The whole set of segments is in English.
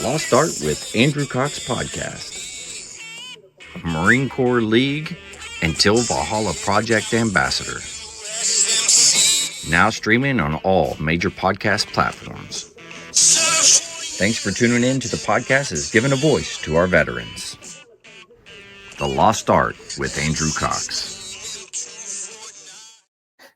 Lost Art with Andrew Cox podcast, Marine Corps League and Till Valhalla Project Ambassador. Now streaming on all major podcast platforms. Thanks for tuning in to the podcast that's given a voice to our veterans. The Lost Art with Andrew Cox.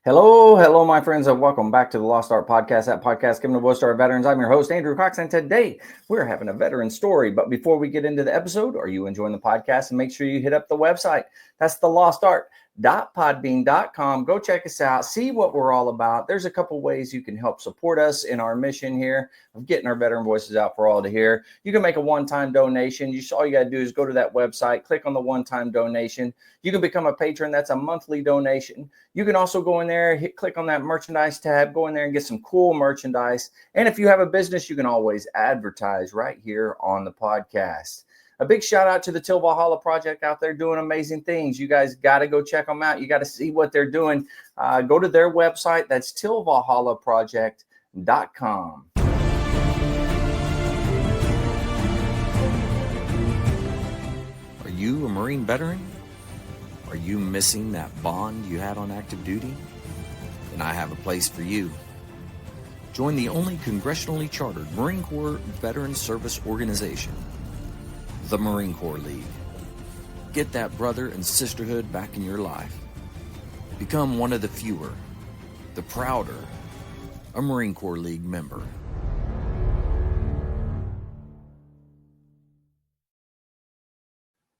Hello, my friends, and welcome back to the Lost Art Podcast. That podcast giving a voice to our veterans. I'm your host, Andrew Cox, and today we're having a veteran story. But before we get into the episode, are you enjoying the podcast? And make sure you hit up the website. That's thelostart.podbean.com. Go check us out. See what we're all about. There's a couple ways you can help support us in our mission here of getting our veteran voices out for all to hear. You can make a one-time donation. All you got to do is go to that website, click on the one-time donation. You can become a patron. That's a monthly donation. You can also go in there, click on that merchandise tab, go in there and get some cool merchandise. And if you have a business, you can always advertise right here on the podcast. A big shout out to the Till Valhalla Project out there doing amazing things. You guys got to go check them out. You got to see what they're doing. Go to their website. That's tillvalhallaproject.com. Are you a Marine veteran? Are you missing that bond you had on active duty? Then I have a place for you. Join the only congressionally chartered Marine Corps Veteran Service Organization, the Marine Corps League. Get that brother and sisterhood back in your life. Become one of the fewer, the prouder, a Marine Corps League member.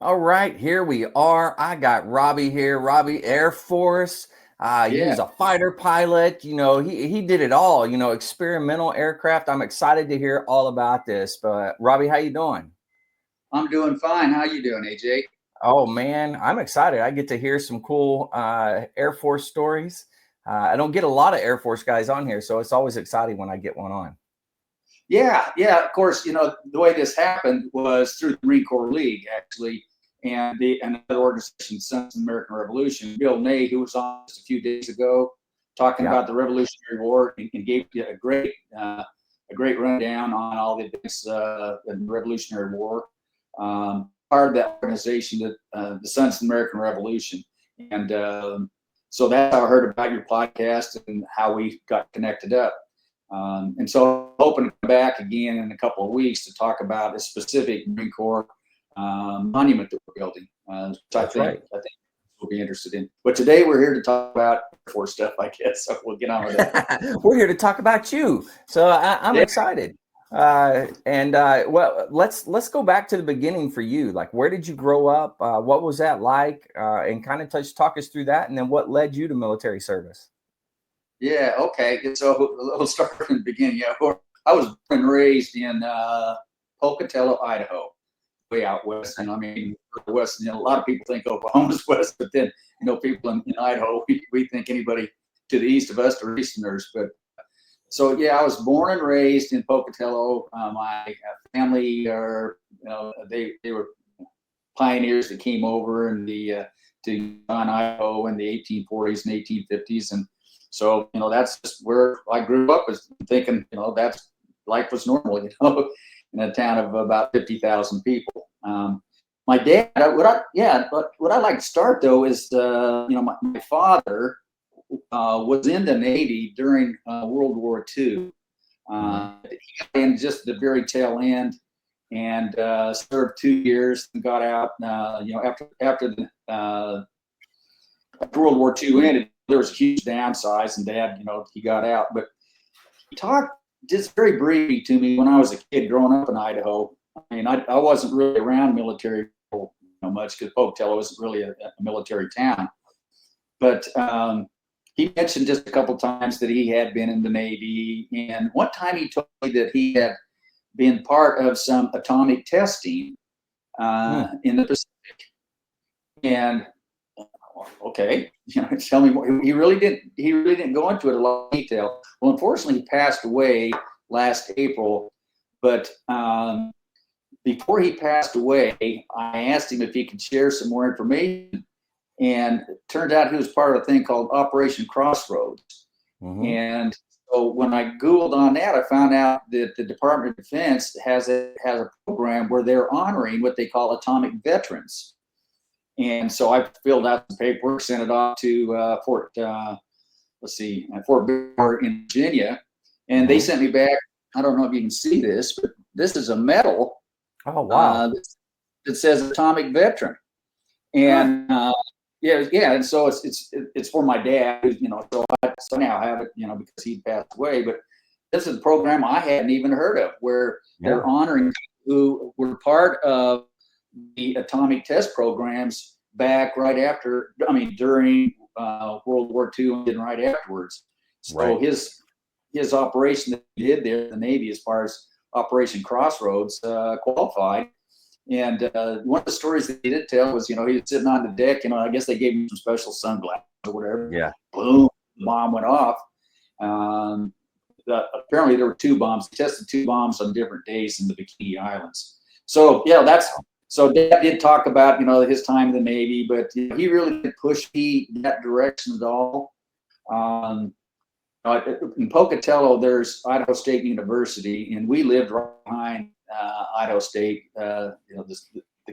All right, here we are. I got Robbie here. Robbie, Air Force. He was a fighter pilot. You know, he did it all. You know, experimental aircraft. I'm excited to hear all about this. But Robbie, how you doing? I'm doing fine. How you doing, AJ? Oh man, I'm excited. I get to hear some cool Air Force stories. I don't get a lot of Air Force guys on here, so it's always exciting when I get one on. Yeah. Of course, you know, the way this happened was through the Marine Corps League, actually, and another organization, Sons of the American Revolution. Bill Ney, who was on just a few days ago, talking about the Revolutionary War, and gave you a great rundown on all the events in the Revolutionary War. Part of that organization, the Sons of the American Revolution, and so that's how I heard about your podcast and how we got connected up. And so I'm hoping to come back again in a couple of weeks to talk about a specific Marine Corps monument that we're building, which I think we'll be interested in. But today we're here to talk about Air Force stuff, I guess. So we'll get on with that. We're here to talk about you, so I'm excited. Well, let's go back to the beginning for you. Like, where did you grow up? What was that like? And kind of talk us through that, and then what led you to military service? Yeah. Okay. So we'll start from the beginning. Yeah. I was born and raised in Pocatello, Idaho, way out west. And I mean, west. You know, a lot of people think Oklahoma's west, but then people in Idaho, we think anybody to the east of us are Easterners. But so yeah, I was born and raised in Pocatello. My family are, they were pioneers that came over in to Idaho in the 1840s and 1850s, and so that's just where I grew up, was thinking that's life was normal, in a town of about 50,000 people. My dad, what I like to start though is my father was in the Navy during World War II. He got in just the very tail end and served 2 years and got out. After World War II ended, there was a huge downsize, and Dad, he got out. But he talked just very briefly to me when I was a kid growing up in Idaho. I mean, I wasn't really around military people much, because Pocatello isn't really a military town. But he mentioned just a couple times that he had been in the Navy, and one time he told me that he had been part of some atomic testing in the Pacific. And okay, tell me more. He really didn't go into it a lot of detail. Well, unfortunately, he passed away last April. But before he passed away, I asked him if he could share some more information. And it turned out he was part of a thing called Operation Crossroads. And so when I Googled on that, I found out that the Department of Defense has a program where they're honoring what they call atomic veterans. And so I filled out the paperwork, sent it off to Fort Bear in Virginia, and they sent me back. I don't know if you can see this, but this is a medal. Oh, wow. That says atomic veteran, and and so it's for my dad, So I now have it, because he passed away. But this is a program I hadn't even heard of, where they're honoring people who were part of the atomic test programs back during World War II and then right afterwards. So his operation that he did there, the Navy, as far as Operation Crossroads, qualified. And one of the stories that he did tell was, he was sitting on the deck, I guess they gave him some special sunglasses or whatever. Yeah. Boom, bomb went off. Apparently there were 2 bombs. They tested 2 bombs on different days in the Bikini Islands. So so Dad did talk about, his time in the Navy, but he really didn't push me that direction at all. In Pocatello, there's Idaho State University, and we lived right behind Idaho State, the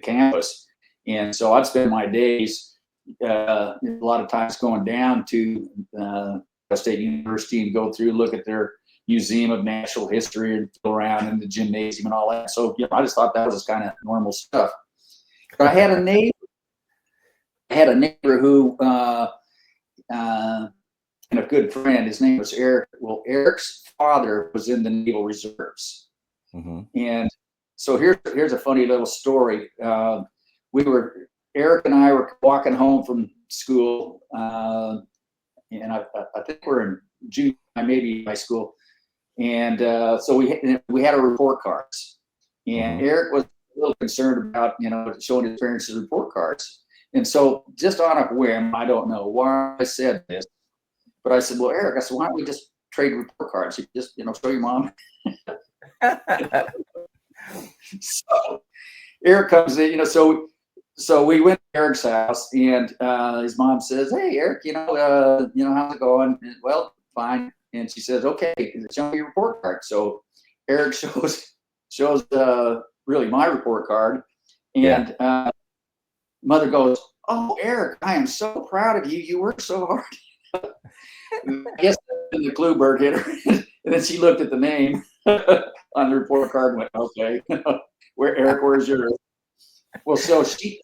campus. And so I'd spend my days a lot of times going down to Idaho State University and go through, look at their Museum of Natural History and go around in the gymnasium and all that. So I just thought that was kind of normal stuff. But I had a neighbor who and a good friend. His name was Eric. Well, Eric's father was in the Naval Reserves. And so here's a funny little story. Eric and I were walking home from school, and I think we're in junior, maybe high school. And so we had our report cards, and Eric was a little concerned about, showing his parents his report cards. And so just on a whim, I don't know why I said this, but I said, well, Eric, why don't we just trade report cards? You just, show your mom. So Eric comes in, so we went to Eric's house, and his mom says, hey, Eric, how's it going? And, well, fine. And she says, okay, show me your report card. So Eric shows really my report card. And Mother goes, oh, Eric, I am so proud of you. You worked so hard. I guess the clue bird hit her. And then she looked at the name on the report card and went, okay, where's yours? Well, so she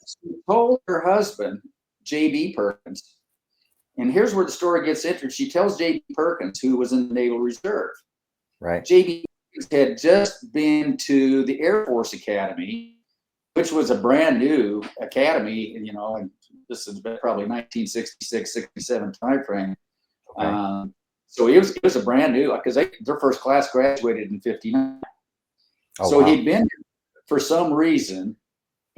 told her husband, J.B. Perkins, and here's where the story gets interesting. She tells J.B. Perkins, who was in the Naval Reserve. Right. J.B. had just been to the Air Force Academy, which was a brand new academy, and this is probably 1966, 67 timeframe. Okay. So it was a brand new, because their first class graduated in 59. Oh, so wow. He'd been for some reason,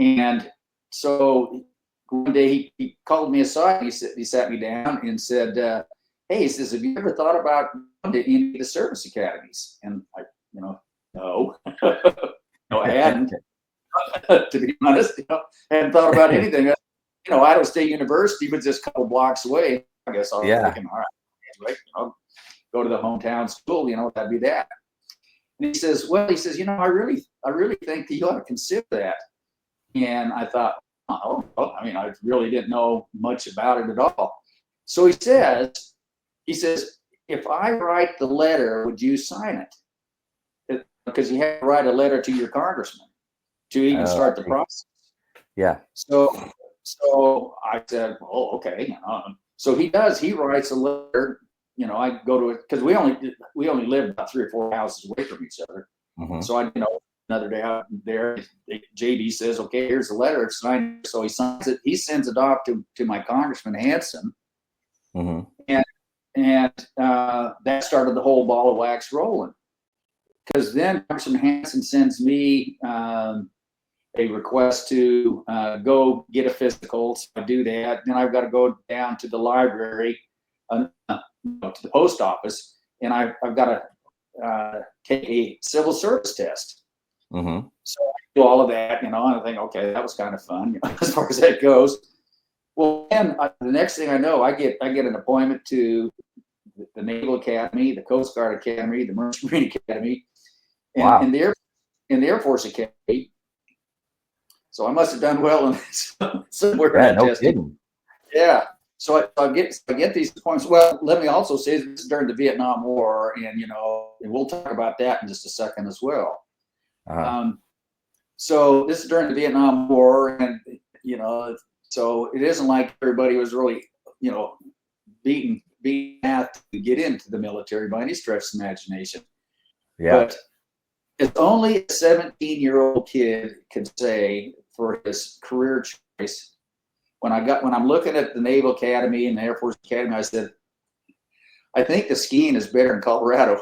and so one day he called me aside. He sat me down and said, "Hey," he says, "have you ever thought about going to any of the service academies?" And I, no, no, I hadn't. To be honest, I hadn't thought about anything. Idaho State University was just a couple blocks away. I guess I was thinking, all right, go to the hometown school. That'd be that. And he says, I really think that you ought to consider that. And I thought, oh, well, I really didn't know much about it at all. So he says, if I write the letter, would you sign it? Because you have to write a letter to your congressman to even start the process. Yeah. So I said, oh, okay. So he does. He writes a letter. I go to it because we only live about 3 or 4 houses away from each other. Mm-hmm. So another day out there, JD says, okay, here's the letter. Signed. So he signs it. He sends it off to my Congressman Hanson. Mm-hmm. And that started the whole ball of wax rolling. Because then Congressman Hanson sends me a request to go get a physical. So I do that. Then I've got to go down to the library, to the post office, and I've got to take a civil service test. Mm-hmm. So I do all of that, and I think, okay, that was kind of fun, as far as that goes. Well, then the next thing I know, I get an appointment to the Naval Academy, the Coast Guard Academy, the Marine Academy, and, Wow. and the Air Force Academy. So I must have done well in somewhere in that no testing. kidding. Yeah. So I get these points. Well, let me also say this is during the Vietnam War, and and we'll talk about that in just a second as well. So this is during the Vietnam War, and so it isn't like everybody was really beaten out to get into the military by any stretch of imagination. Yeah. But it's only a 17-year-old kid could say for his career choice. When I'm looking at the Naval Academy and the Air Force Academy, I said, I think the skiing is better in Colorado.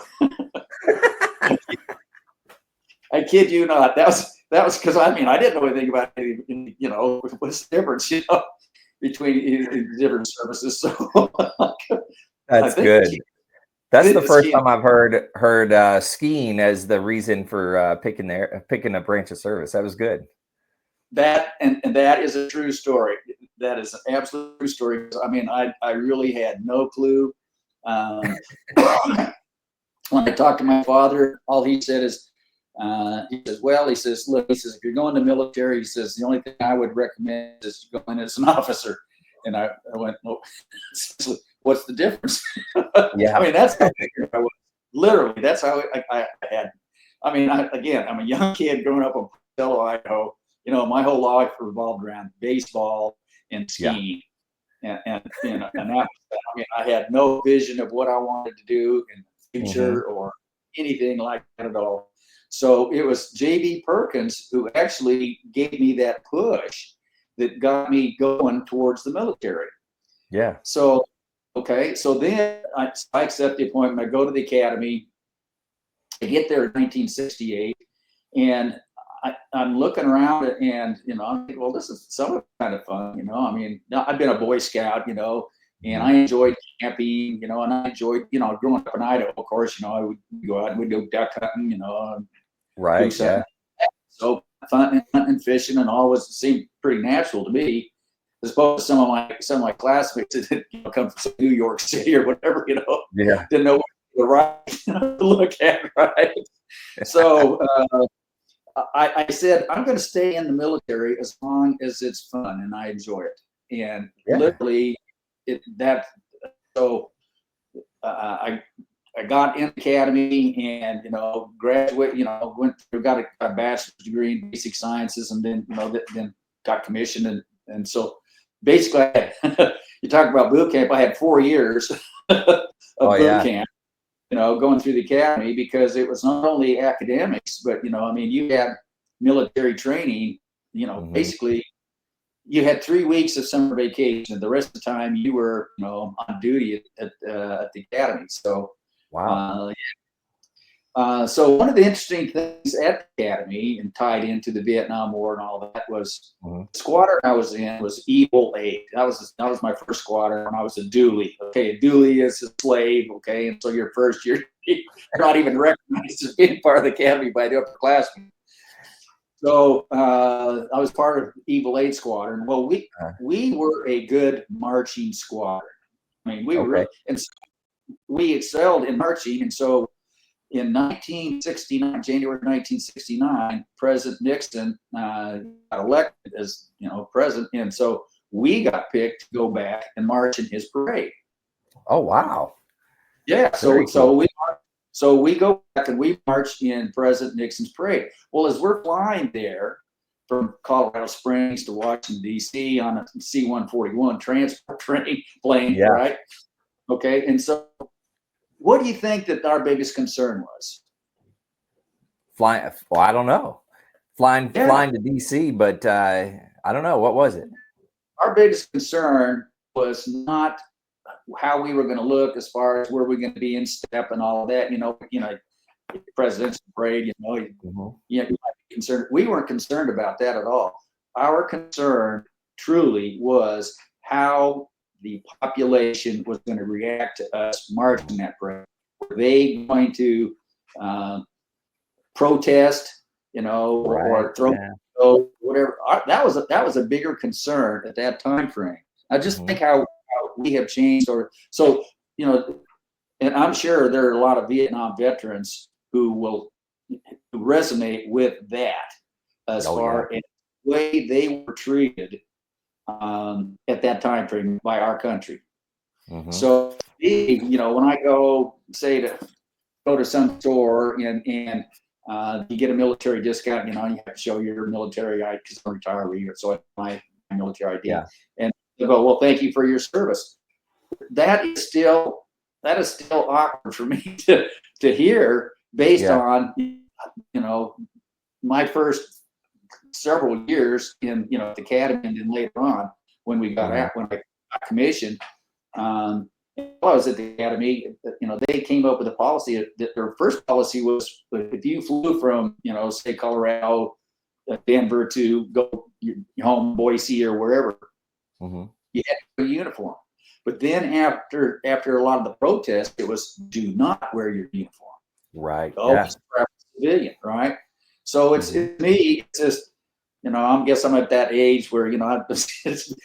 I kid you not. That was because I didn't know anything about it, what's the difference, between different services. So that's good. That's the first time I've heard skiing as the reason for picking a branch of service. That was good. That and that is a true story. That is an absolute true story. I really had no clue. When I talked to my father, all he said is, he says, look, he says, if you're going to the military, he says, the only thing I would recommend is go in as an officer. And I went, well, what's the difference? Yeah. That's how I was. Literally, that's how I had. I'm a young kid growing up in Pocatello, Idaho. My whole life revolved around baseball and skiing. Yeah. And that, I had no vision of what I wanted to do in the future or anything like that at all. So it was J.B. Perkins who actually gave me that push that got me going towards the military. Yeah. So then I accept the appointment. I go to the academy. I get there in 1968, and I'm looking around it, and I'm thinking, well, this is some of it kind of fun, I've been a Boy Scout, and I enjoyed camping, and I enjoyed, growing up in Idaho, of course, I would go out and we'd go duck hunting, right, yeah. So fun and fishing and all seemed pretty natural to me, as opposed to some of my classmates that come from New York City or whatever, yeah, didn't know what the right to look at, right? So I said, I'm going to stay in the military as long as it's fun and I enjoy it. And literally, I got in the academy and graduate. Went through, got a bachelor's degree in basic sciences, and then then got commissioned. And so basically, you talk about boot camp. I had 4 years of boot camp. Going through the academy, because it was not only academics, but you had military training. Basically, you had 3 weeks of summer vacation, and the rest of the time you were on duty at the academy. So wow. So one of the interesting things at the academy, and tied into the Vietnam War and all that, was the squadron I was in was Eagle 8. That was my first squadron. I was a dually. Okay, a dually is a slave. Okay, and so your first year, you're not even recognized as being part of the academy by the upperclassmen. So I was part of Eagle 8 squadron. Well, we were a good marching squadron. We were really, and so we excelled in marching, and so. In 1969, January 1969, President Nixon got elected as president, and so we got picked to go back and march in his parade. Oh wow! Yeah, so we go back and we march in President Nixon's parade. Well, as we're flying there from Colorado Springs to Washington D.C. on a C-141 transport plane, right? Okay, and so. What do you think that our biggest concern was? Flying. Well, I don't know. Flying to DC, but I don't know. What was it? Our biggest concern was not how we were going to look as far as where we're going to be in step and all of that. Presidential parade. Concerned. We weren't concerned about that at all. Our concern truly was how the population was going to react to us marching that parade. Were they going to protest, or throw whatever? That was a bigger concern at that time frame. I just think how we have changed, and I'm sure there are a lot of Vietnam veterans who will resonate with that as far as the way they were treated at that time frame by our country. So, you know, when I go, say, to go to some store and you get a military discount, you know, you have to show your military ID because I'm a retiree, so I my military ID. And they go, well, thank you for your service. That is still awkward for me to hear based on, you know, my first several years in, you know, the academy, and then later on when we got out, when I got commissioned, while I was at the academy, you know, they came up with a policy that their first policy was if you flew from, you know, say Colorado, Denver to go home, Boise or wherever, you had to wear a uniform. But then after a lot of the protests, it was do not wear your uniform. Right. Always civilian, right? So it's me. It's just, you know, I guess I'm at that age where, you know, I've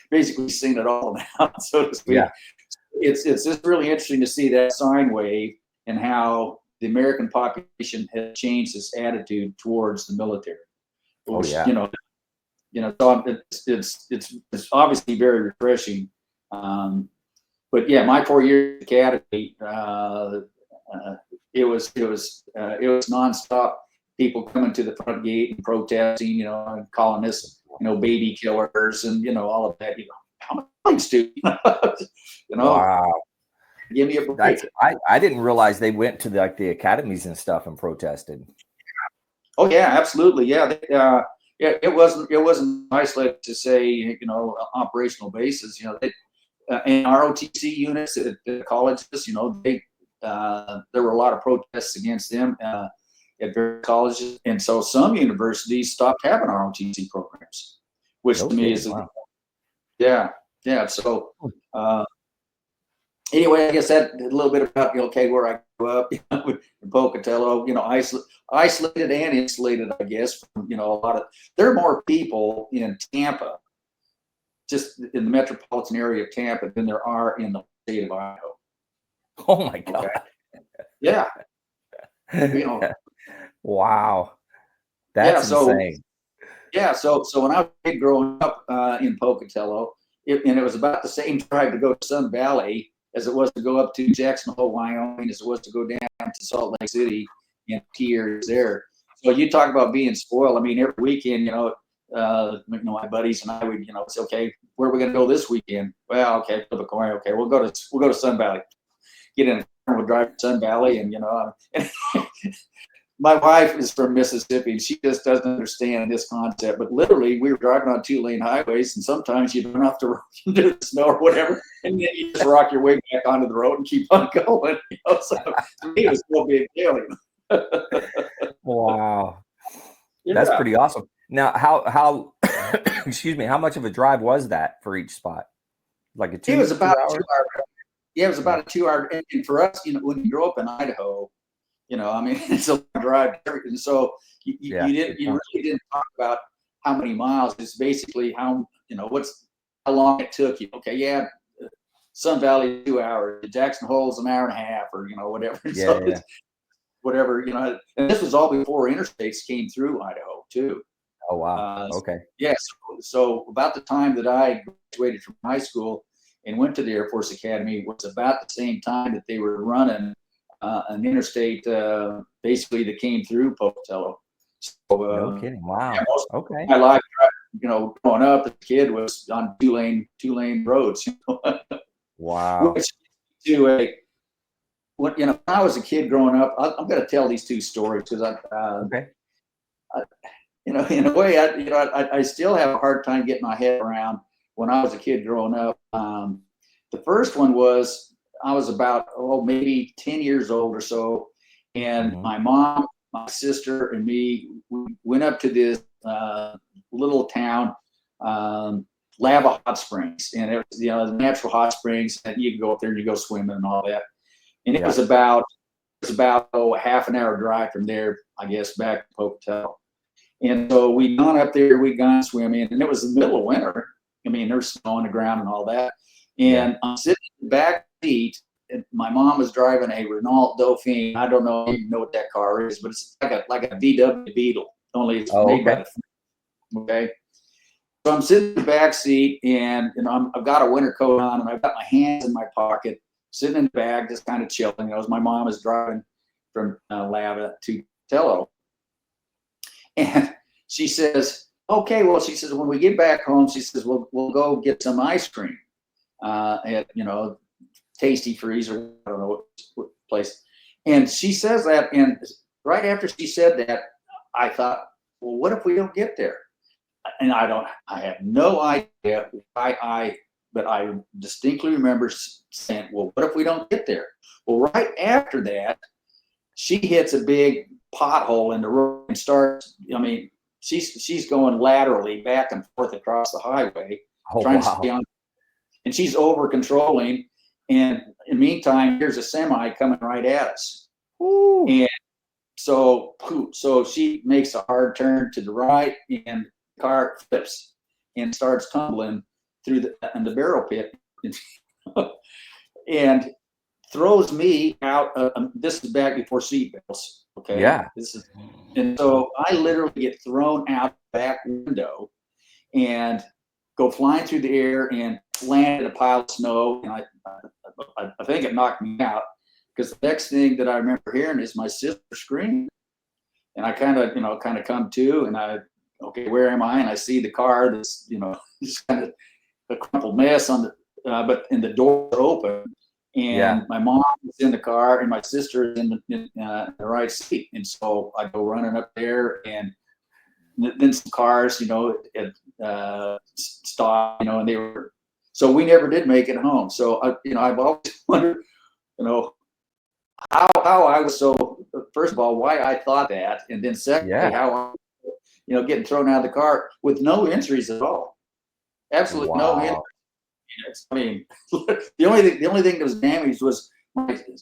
basically seen it all now, so to speak. It's just really interesting to see that sine wave and how the American population has changed its attitude towards the military. Which, you know, so it's obviously very refreshing. But yeah, my 4 years academy, it was nonstop. People coming to the front gate and protesting, you know, and calling us, you know, baby killers and, you know, all of that. You know, how much thanks to, you know, wow. Give me a break. I didn't realize they went to the academies and stuff and protested. Oh yeah, absolutely. Yeah. It wasn't isolated to say, you know, operational bases, you know, in ROTC units at the colleges, you know, there were a lot of protests against them at various colleges, and so some universities stopped having ROTC programs, which to me is yeah. So anyway, I guess that a little bit about where I grew up, you know, in Pocatello, you know, isolated and insulated, I guess, from, you know, there are more people in Tampa, just in the metropolitan area of Tampa, than there are in the state of Idaho. Oh my God. Okay? Yeah. You know. Wow. That's insane. Yeah. So when I was growing up in Pocatello, and it was about the same drive to go to Sun Valley as it was to go up to Jackson Hole, Wyoming, as it was to go down to Salt Lake City and key areas there. So you talk about being spoiled. I mean, every weekend, you know, my buddies and I would, you know, say, okay, where are we going to go this weekend? Well, okay, flip a coin. Okay, we'll go to Sun Valley. Get in a car, we'll drive to Sun Valley, and you know, my wife is from Mississippi, and she just doesn't understand this concept. But literally, we were driving on 2-lane highways, and sometimes you don't have to run into the snow or whatever, and then you just rock your way back onto the road and keep on going. You know? So to me, it was no big deal. You know? Wow, that's pretty awesome. Now, how excuse me, how much of a drive was that for each spot? Like it was about 2 hours. Yeah, it was about a 2 hour. And for us, you know, when you grow up in Idaho, you know, I mean, it's a long drive. And so you really didn't talk about how many miles. It's basically how, you know, how long it took you. Okay, yeah, Sun Valley 2 hours, Jackson Hole's an hour and a half, or you know, whatever. Whatever, you know. And this was all before interstates came through Idaho too. Oh wow. Okay. Yeah. So about the time that I graduated from high school and went to the Air Force Academy was about the same time that they were running an interstate, basically, that came through Pocatello. So, no kidding. Wow. Yeah, okay. My life, you know, growing up as a kid was on two lane roads. You know? Wow. Which when I was a kid growing up, I'm going to tell these two stories because you know, in a way, I still have a hard time getting my head around when I was a kid growing up. The first one was I was about maybe 10 years old or so, and my mom, my sister, and me we went up to this little town, Lava Hot Springs, and it was the natural hot springs, and you can go up there and you go swimming and all that. And it was about a half an hour drive from there, I guess, back to Pocatello. And so we'd gone up there, we'd gone swimming, and it was the middle of winter. I mean, there's snow on the ground and all that. And I'm sitting in the back seat, my mom was driving a Renault Dauphine. I don't know if you know what that car is, but it's like a VW Beetle, only it's made by the, okay. So I'm sitting in the back seat, and I've got a winter coat on, and I've got my hands in my pocket, sitting in the back, just kind of chilling. As my mom is driving from Lava to Tello, and she says, "Okay, well," she says, "when we get back home," she says, "we'll go get some ice cream at Tasty Freeze or I don't know what place." And she says that, and right after she said that, I thought, well, what if we don't get there? And I have no idea why but I distinctly remember saying, well, what if we don't get there? Well, right after that, she hits a big pothole in the road and starts, she's going laterally back and forth across the highway, trying to stay on, and she's over controlling. And in the meantime, here's a semi coming right at us. Ooh. And so she makes a hard turn to the right, and the car flips and starts tumbling through the barrel pit and throws me out. This is back before seatbelts. Okay. Yeah. And so I literally get thrown out the back window and go flying through the air and land in a pile of snow. And I think it knocked me out, because the next thing that I remember hearing is my sister screaming. And I kind of come to, and okay, where am I? And I see the car that's, just kind of a crumpled mess on and the door open, and my mom is in the car, and my sister is in the right seat. And so I go running up there, and then some cars, stopped, and so we never did make it home. So I've always wondered, how I was so, first of all, why I thought that, and then secondly, how I, getting thrown out of the car with no injuries at all. Absolutely no injuries. I mean, the only thing that was damaged was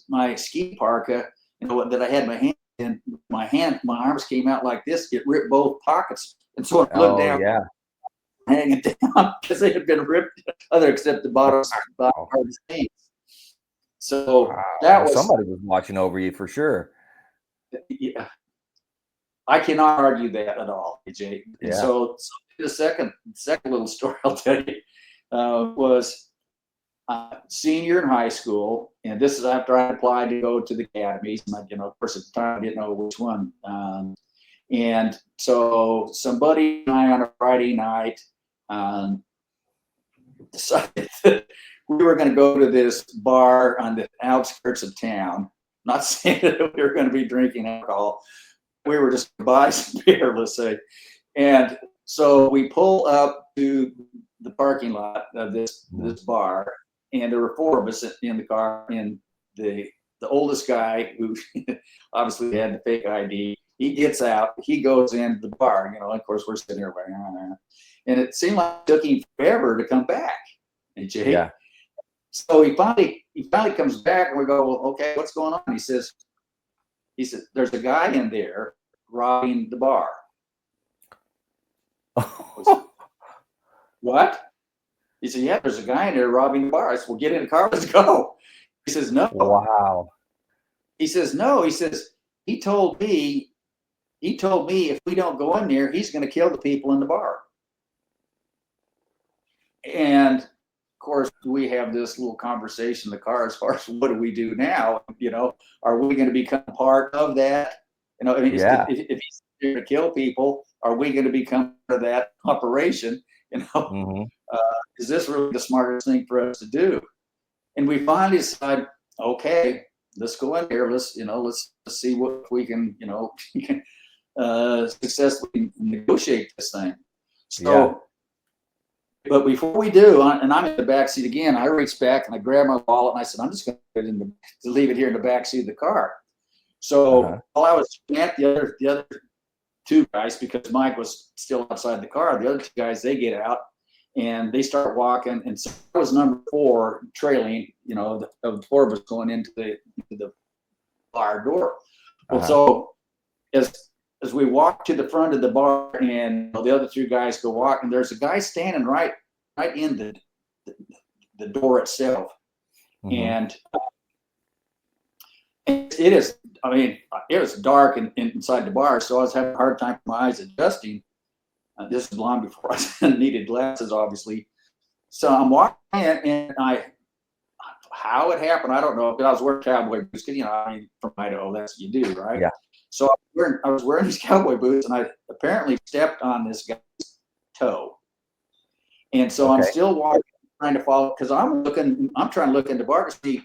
my ski parka, that I had my hand in. My arms came out like this. It ripped both pockets, and so I looked down, hanging down, because they had been ripped, except the bottom part of the jeans. So that was, somebody was watching over you for sure. Yeah, I cannot argue that at all, AJ. And so the second little story I'll tell you was senior in high school, and this is after I applied to go to the academies. And of course, at the time I didn't know which one. And so somebody and I on a Friday night decided that we were going to go to this bar on the outskirts of town. Not saying that we were going to be drinking alcohol. We were just going to buy some beer, let's say. And so we pull up to the parking lot of this bar, and there were four of us in the car. And the oldest guy, who obviously had the fake ID, he gets out. He goes into the bar. Of course, we're sitting there going, and it seemed like it took him forever to come back. And Jay, so he finally comes back, and we go, well, okay, what's going on? He says, there's a guy in there robbing the bar. What? He said, yeah, there's a guy in there robbing the bar. I said, well, get in the car, let's go. He says, no. Wow. He says, no. He says, he told me if we don't go in there, he's going to kill the people in the bar. And of course, we have this little conversation in the car as far as what do we do now? Are we going to become part of that? If he's here to kill people, are we going to become part of that operation? Is this really the smartest thing for us to do? And we finally decide, okay, let's go in here. Let's see what we can, successfully negotiate this thing. So. But before we do, and I'm in the back seat again, I reach back and I grab my wallet, and I said, I'm just going to leave it here in the back seat of the car. So while I was at the other two guys, because Mike was still outside the car, the other two guys, they get out and they start walking. And so I was number 4 trailing, of the 4 of us going into the bar door. Well, so as we walk to the front of the bar, and the other 2 guys go walk, and there's a guy standing right in the door itself. And It is. I mean, it was dark inside the bar, so I was having a hard time with my eyes adjusting. This is long before I needed glasses, obviously. So I'm walking in, and how it happened, I don't know. But I was wearing cowboy boots, because I mean, from Idaho, that's what you do, right? Yeah. So I was wearing these cowboy boots, and I apparently stepped on this guy's toe. And so I'm still walking, trying to follow, because I'm trying to look in the bar to see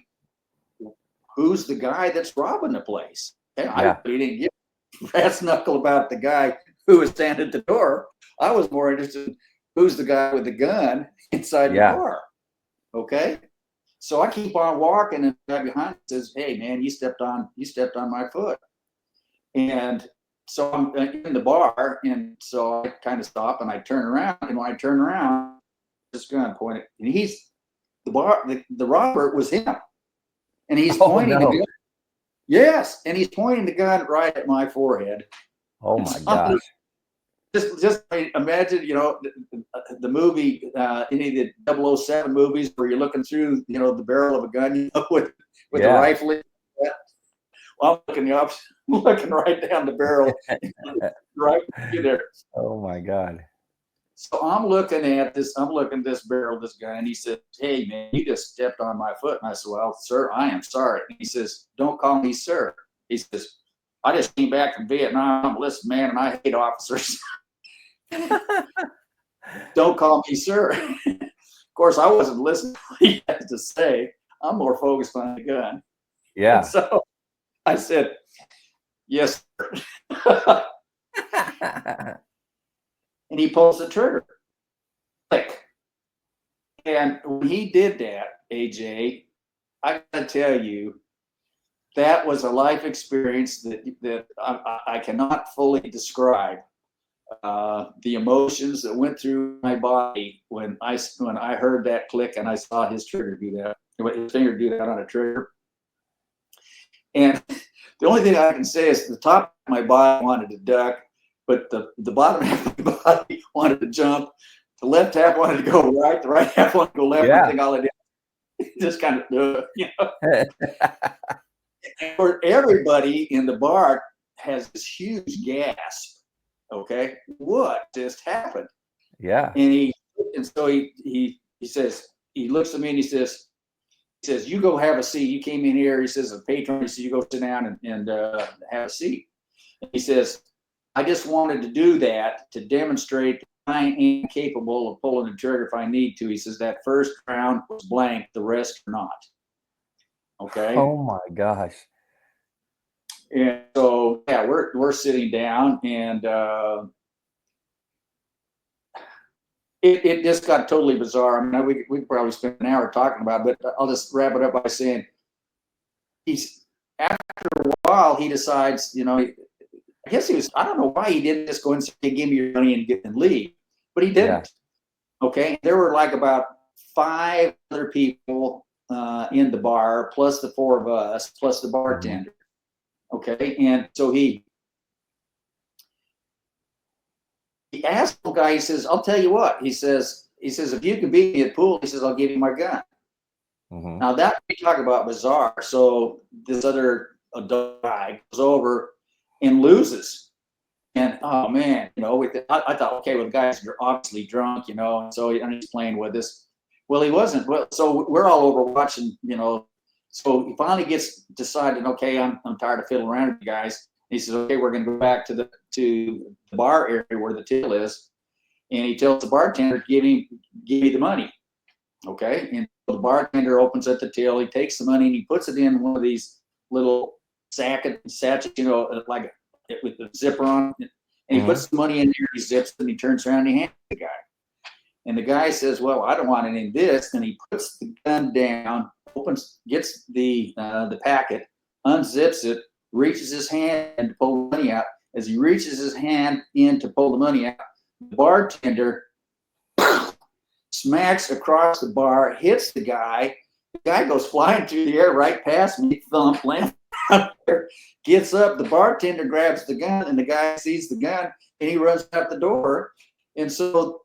who's the guy that's robbing the place. And I really didn't give a brass knuckle about the guy who was standing at the door. I was more interested in who's the guy with the gun inside the bar. Okay. So I keep on walking, and the guy behind me says, "Hey man, you stepped on my foot." And so I'm in the bar, and so I kind of stop and I turn around, and when I turn around, this gun pointed, and the robber was him. And he's pointing the gun. Yes, and he's pointing the gun right at my forehead. Oh my gosh. Just imagine, the movie, any of the 007 movies where you're looking through, the barrel of a gun, with the rifle. Well, I'm looking right down the barrel, right there. Oh my God. So I'm looking at this barrel of this gun, and he said, "Hey man, you just stepped on my foot." And I said, "Well, sir, I am sorry." And he says, "Don't call me sir." He says, "I just came back from Vietnam. I'm a enlisted man, and I hate officers." "Don't call me sir." Of course, I wasn't listening to what he had to say. I'm more focused on the gun. Yeah. And so I said, "Yes, sir." And he pulls the trigger. Click. And when he did that, AJ, I gotta tell you, that was a life experience that I cannot fully describe. The emotions that went through my body when I heard that click and I saw his trigger do that, his finger do that on a trigger. And the only thing I can say is the top of my body wanted to duck, but the bottom half of my body wanted to jump. The left half wanted to go right. The right half wanted to go left. I think all I did just kind of, And for everybody in the bar has this huge gasp. Okay, what just happened? Yeah. And so he says, he looks at me and he says, "You go have a seat. You came in here." He says, "A patron." He says, "You go sit down and have a seat." And he says, "I just wanted to do that to demonstrate that I am capable of pulling the trigger if I need to." He says, "That first round was blank, the rest are not." Okay. Oh my gosh. And so we're sitting down, and it just got totally bizarre. I mean, we could probably spend an hour talking about it, but I'll just wrap it up by saying after a while he decides, I guess I don't know why he didn't just go and say, "Give me your money and leave," but he didn't. Yeah. Okay. There were like about 5 other people in the bar, plus the 4 of us, plus the bartender. Okay. And so he asked the guy, he says, "I'll tell you what," he says, "if you can beat me at pool," he says, "I'll give you my gun." Now that we talk about bizarre. So this other adult guy goes over and loses. And oh man, I thought, okay, well, the guy's obviously drunk, and so he's playing with us. Well, he wasn't. Well, so we're all over watching, So he finally decided, okay, I'm tired of fiddling around with you guys. He says, "Okay, we're going to go back to the bar area where the till is," and he tells the bartender, give me the money." Okay, and the bartender opens up the till. He takes the money and he puts it in one of these little sachets, like with the zipper on it. And he puts the money in there. He zips it, and he turns around and he hands the guy. And the guy says, "Well, I don't want any of this." And he puts the gun down, gets the packet, unzips it, reaches his hand to pull the money out. As he reaches his hand in to pull the money out, the bartender smacks across the bar, hits the guy. The guy goes flying through the air right past me, thump, lands out there, gets up. The bartender grabs the gun, and the guy sees the gun, and he runs out the door. And so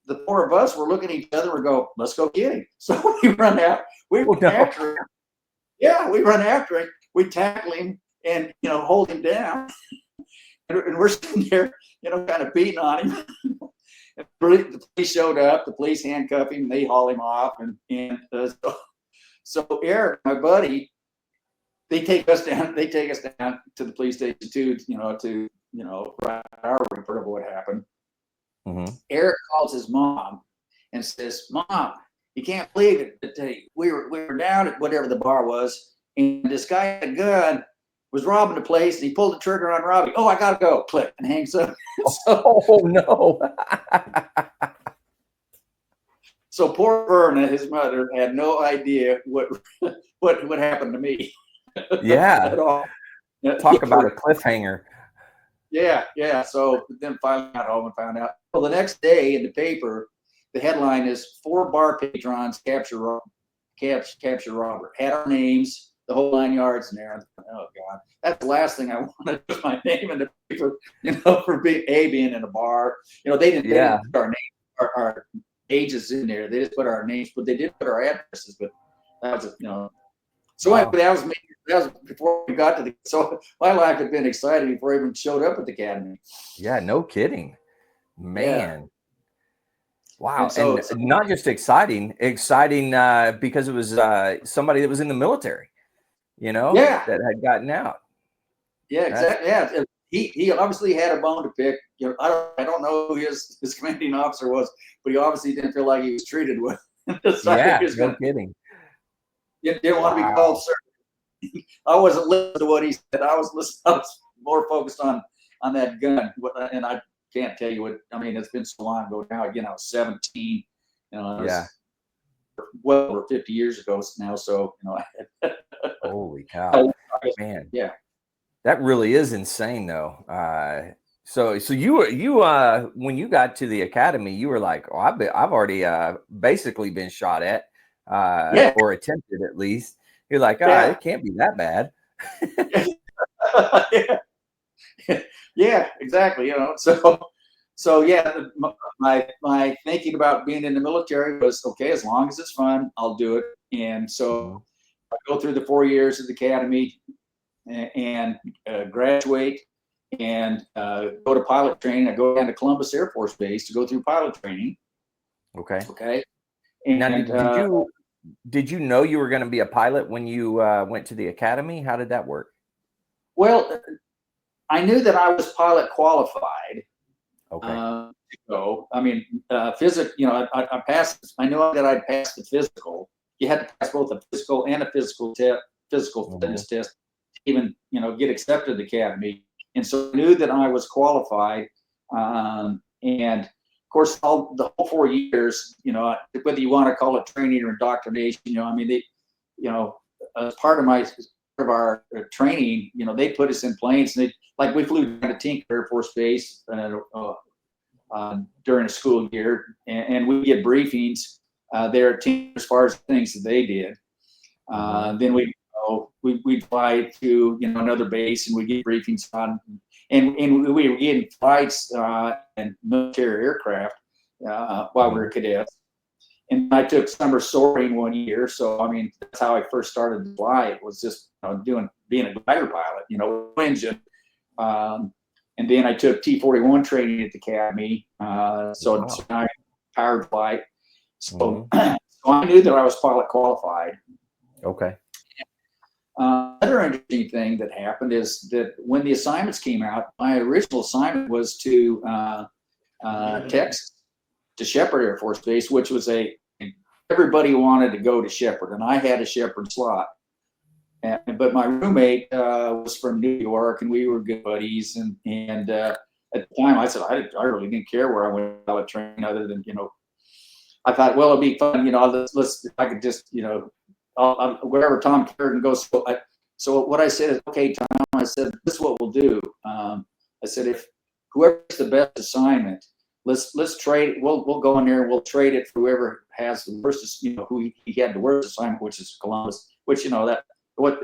the 4 of us were looking at each other and go, "Let's go get him." So we run out. We run after him. Yeah, we run after him. we tackle him and, hold him down. And we're sitting there, kind of beating on him. The police showed up, the police handcuffed him, they haul him off. So Eric, my buddy, they take us down to the police station too, to write our report of what happened. Mm-hmm. Eric calls his mom and says, "Mom, you can't believe it. We were down at whatever the bar was, and this guy had a gun, was robbing the place, and he pulled the trigger on Robbie. Oh, I gotta go." Click, and hangs up. Oh no. So poor Verna, his mother, had no idea what happened to me. Yeah. At all. Talk about a cliffhanger. Yeah. So then finally got home and found out. Well, the next day in the paper, the headline is 4 bar patrons capture Robert. Had our names, the whole 9 yards in there. Oh God, that's the last thing I wanted to put my name in the paper, for being in a bar. They didn't put our name, our ages in there. They just put our names, but they did put our addresses. But that was, So wow. Anyway, that was before we got to so my life had been exciting before I even showed up at the academy. Yeah, no kidding, man. Yeah. Wow, and not just exciting because it was somebody that was in the military, that had gotten out. Yeah, exactly. Yeah, he obviously had a bone to pick. I don't know who his commanding officer was, but he obviously didn't feel like he was treated well. No kidding. You didn't want to be called sir. I wasn't listening to what he said. I was more focused on that gun. And I can't tell you what. I mean, it's been so long ago now. Again, I was 17. Well over 50 years ago now. So Holy cow, man! Yeah, that really is insane, though. So you when you got to the academy, you were like, "Oh, I've already basically been shot at, or attempted at least." You're like, it can't be that bad. Yeah, exactly. So yeah, my thinking about being in the military was, okay, as long as it's fun, I'll do it. And so I go through the 4 years of the academy and graduate and go to pilot training. I go down to Columbus Air Force Base to go through pilot training. Okay. And now, did you know you were going to be a pilot when you went to the academy? How did that work? Well, I knew that I was pilot qualified. Okay. So, I mean, physics, I passed. I know that I'd passed the physical. You had to pass both a physical and a physical fitness test to even, get accepted to the academy. And so I knew that I was qualified. And of course, the whole 4 years, whether you want to call it training or indoctrination, as part of our training, they put us in planes, and we flew down to Tinker Air Force Base during a school year, and we get briefings there at Tinker as far as things that they did. Then we'd fly to another base, and we get briefings on, and we were getting flights and military aircraft while we were cadets. And I took summer soaring 1 year, so I mean that's how I first started to fly. It was just being a glider pilot, engine. And then I took T-41 training at the academy, so I powered flight. So, so I knew that I was pilot qualified. Okay. Another interesting thing that happened is that when the assignments came out, my original assignment was to Texas, to Shepherd Air Force Base, which was everybody wanted to go to Shepherd, and I had a Shepherd slot. But my roommate was from New York, and we were good buddies. And at the time, I said I really didn't care where I went to train, other than I thought, well, it'd be fun, let's if I could just wherever Tom Kerrigan goes. So what I said is, okay, Tom, I said, this is what we'll do. I said, if whoever's the best assignment, let's trade. We'll go in there and we'll trade it for whoever has the worst, who he had the worst assignment, which is Columbus, which it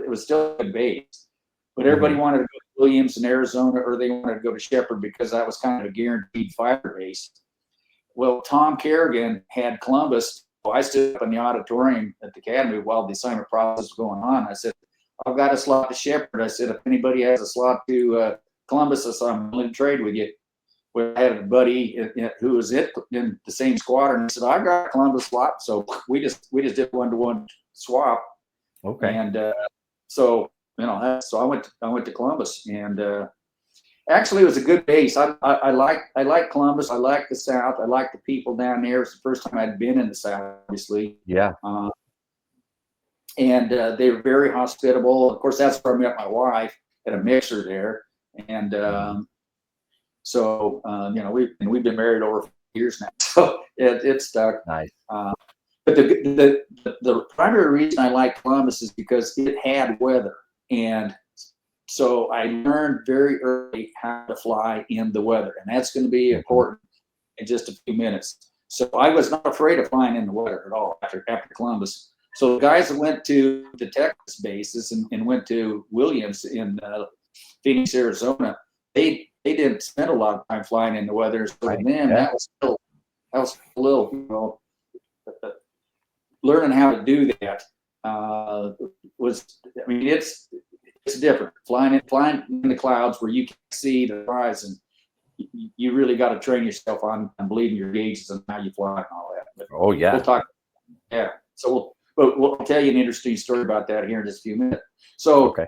was still a good base. But everybody wanted to go to Williams in Arizona, or they wanted to go to Shepherd because that was kind of a guaranteed fire base. Well, Tom Kerrigan had Columbus. So I stood up in the auditorium at the academy while the assignment process was going on. I said, I've got a slot to Shepherd. I said, if anybody has a slot to Columbus, I said, I'm willing to trade with you. We had a buddy who was in the same squadron. He said, I got a Columbus slot. So we just did 1-to-1 swap. Okay. And so, so I went to Columbus, and actually it was a good base. I like Columbus. I like the South. I like the people down there. It's the first time I'd been in the South, obviously. Yeah. And they were very hospitable. Of course, that's where I met my wife at a mixer there. And so, we've been married over 4 years now. So it stuck. Nice. But the primary reason I like Columbus is because it had weather. And so I learned very early how to fly in the weather. And that's going to be important in just a few minutes. So I was not afraid of flying in the weather at all after Columbus. So the guys that went to the Texas bases and went to Williams in Phoenix, Arizona, they didn't spend a lot of time flying in the weather. So to them, that was a little, learning how to do that it's different. Flying in the clouds where you can see the horizon. You really got to train yourself on believing your gauges and how you fly and all that. But oh yeah. We'll talk. Yeah. So we'll tell you an interesting story about that here in just a few minutes. So okay.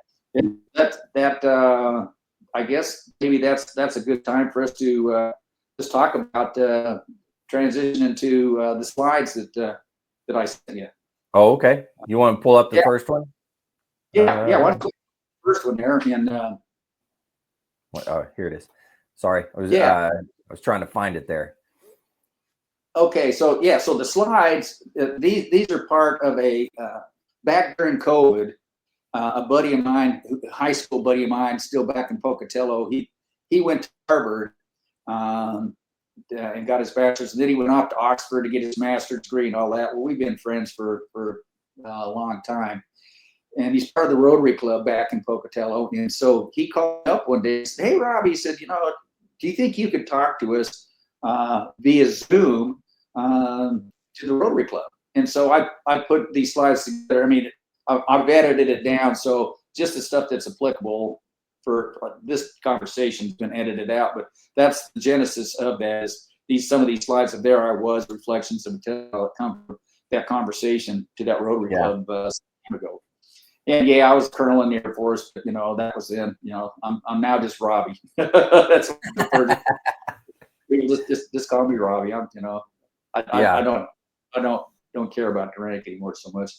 I guess maybe that's a good time for us to just talk about transition into the slides that I sent you. Oh, okay. You want to pull up the first one? Yeah. Why don't you first one there? And oh, here it is. Sorry, I was trying to find it there. Okay, so the slides, these are part of a back during COVID. A buddy of mine, a high school buddy of mine, still back in Pocatello. He went to Harvard and got his bachelor's, and then he went off to Oxford to get his master's degree and all that. Well, we've been friends for a long time, and he's part of the Rotary Club back in Pocatello. And so he called up one day and said, "Hey, Robbie," he said, "do you think you could talk to us via Zoom to the Rotary Club?" And so I put these slides together. I mean, I've edited it down, so just the stuff that's applicable for this conversation's been edited out. But that's the genesis of that. Is some of these slides, and there I was, reflections of that conversation to that Rotary Club some time ago. And I was a colonel in the Air Force, but that was then. I'm now just Robbie. That's what I prefer to. People just call me Robbie. I don't care about the rank anymore so much.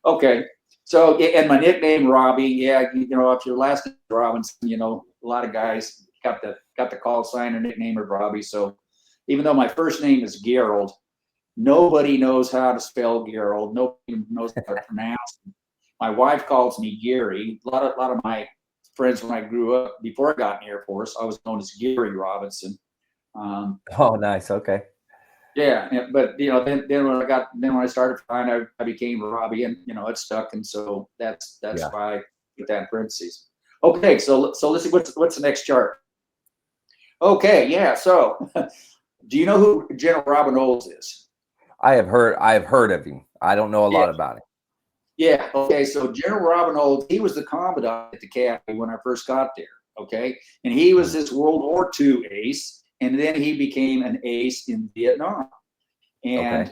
Okay, so and my nickname Robbie. If your last name is Robinson, a lot of guys got the call sign or nickname of Robbie. So even though my first name is Gerald, nobody knows how to spell Gerald. Nobody knows how to pronounce it. My wife calls me Gary. A lot of my friends when I grew up, before I got in the Air Force, I was known as Gary Robinson. Oh, nice. Okay. Yeah, but then when I started flying, I became Robbie, and it stuck, and so that's why I put that in parentheses. Okay, so let's see what's the next chart. Okay, yeah. So, do you know who General Robin Olds is? I have heard of him. I don't know a lot about him. Yeah. Okay. So General Robin Olds, he was the commandant at the academy when I first got there. Okay, and he was this World War II ace. And then he became an ace in Vietnam. And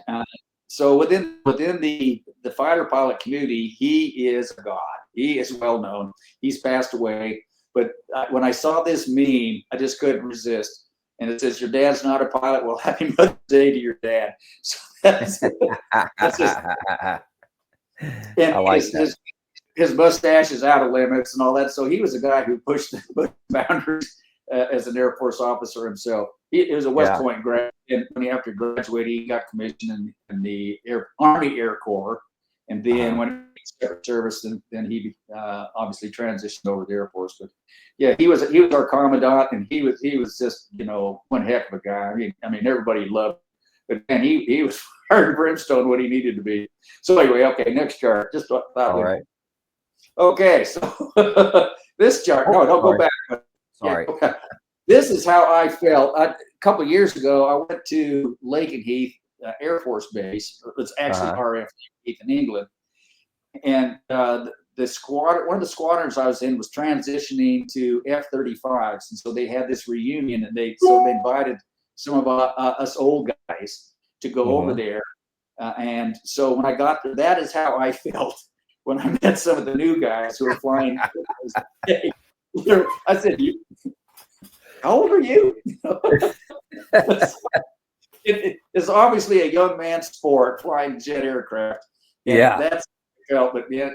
so within the fighter pilot community, he is a god. He is well known. He's passed away. But when I saw this meme, I just couldn't resist. And it says, "Your dad's not a pilot. Well, happy Mother's Day to your dad." So that's just. And I like his mustache is out of limits and all that. So he was a guy who pushed the boundaries. As an Air Force officer himself. He was a West Point grad, and after graduating, he got commissioned in the Army Air Corps, and then when he got service, then he obviously transitioned over to the Air Force. But he was our commandant, and he was just one heck of a guy. I mean everybody loved him, but man, he was fire and brimstone what he needed to be. So anyway, okay, next chart. Just thought all right. Okay, so this chart. No, don't go back. Sorry. Yeah. This is how I felt. A couple of years ago, I went to Lakenheath Air Force Base. It's actually RF in England. And the the squadron, one of the squadrons I was in was transitioning to F-35s, and so they had this reunion, and they invited some of us old guys to go over there. And so when I got there, that is how I felt when I met some of the new guys who were flying. I said, how old are you? It's obviously a young man's sport, flying jet aircraft. And Yeah. that's how I felt, but yeah,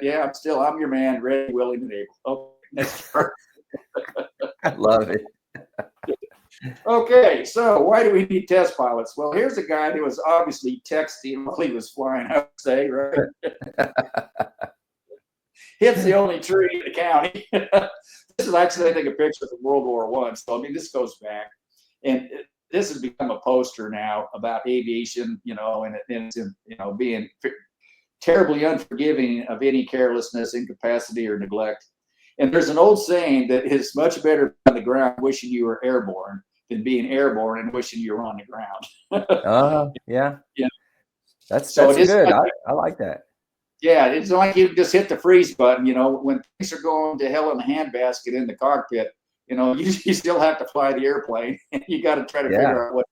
I'm your man, ready, willing, and able. Okay, next part. I love it. Okay, so why do we need test pilots? Well, here's a guy who was obviously texting while he was flying, I would say, right? Hits the only tree in the county. This is actually, I think, a picture from World War I. So, I mean, this goes back. And this has become a poster now about aviation, and it's, being terribly unforgiving of any carelessness, incapacity, or neglect. And there's an old saying that it's much better on the ground wishing you were airborne than being airborne and wishing you were on the ground. Yeah. Yeah. That's good. Like, I like that. Yeah, it's like you just hit the freeze button, when things are going to hell in the handbasket in the cockpit, you still have to fly the airplane. You got to try to figure out what.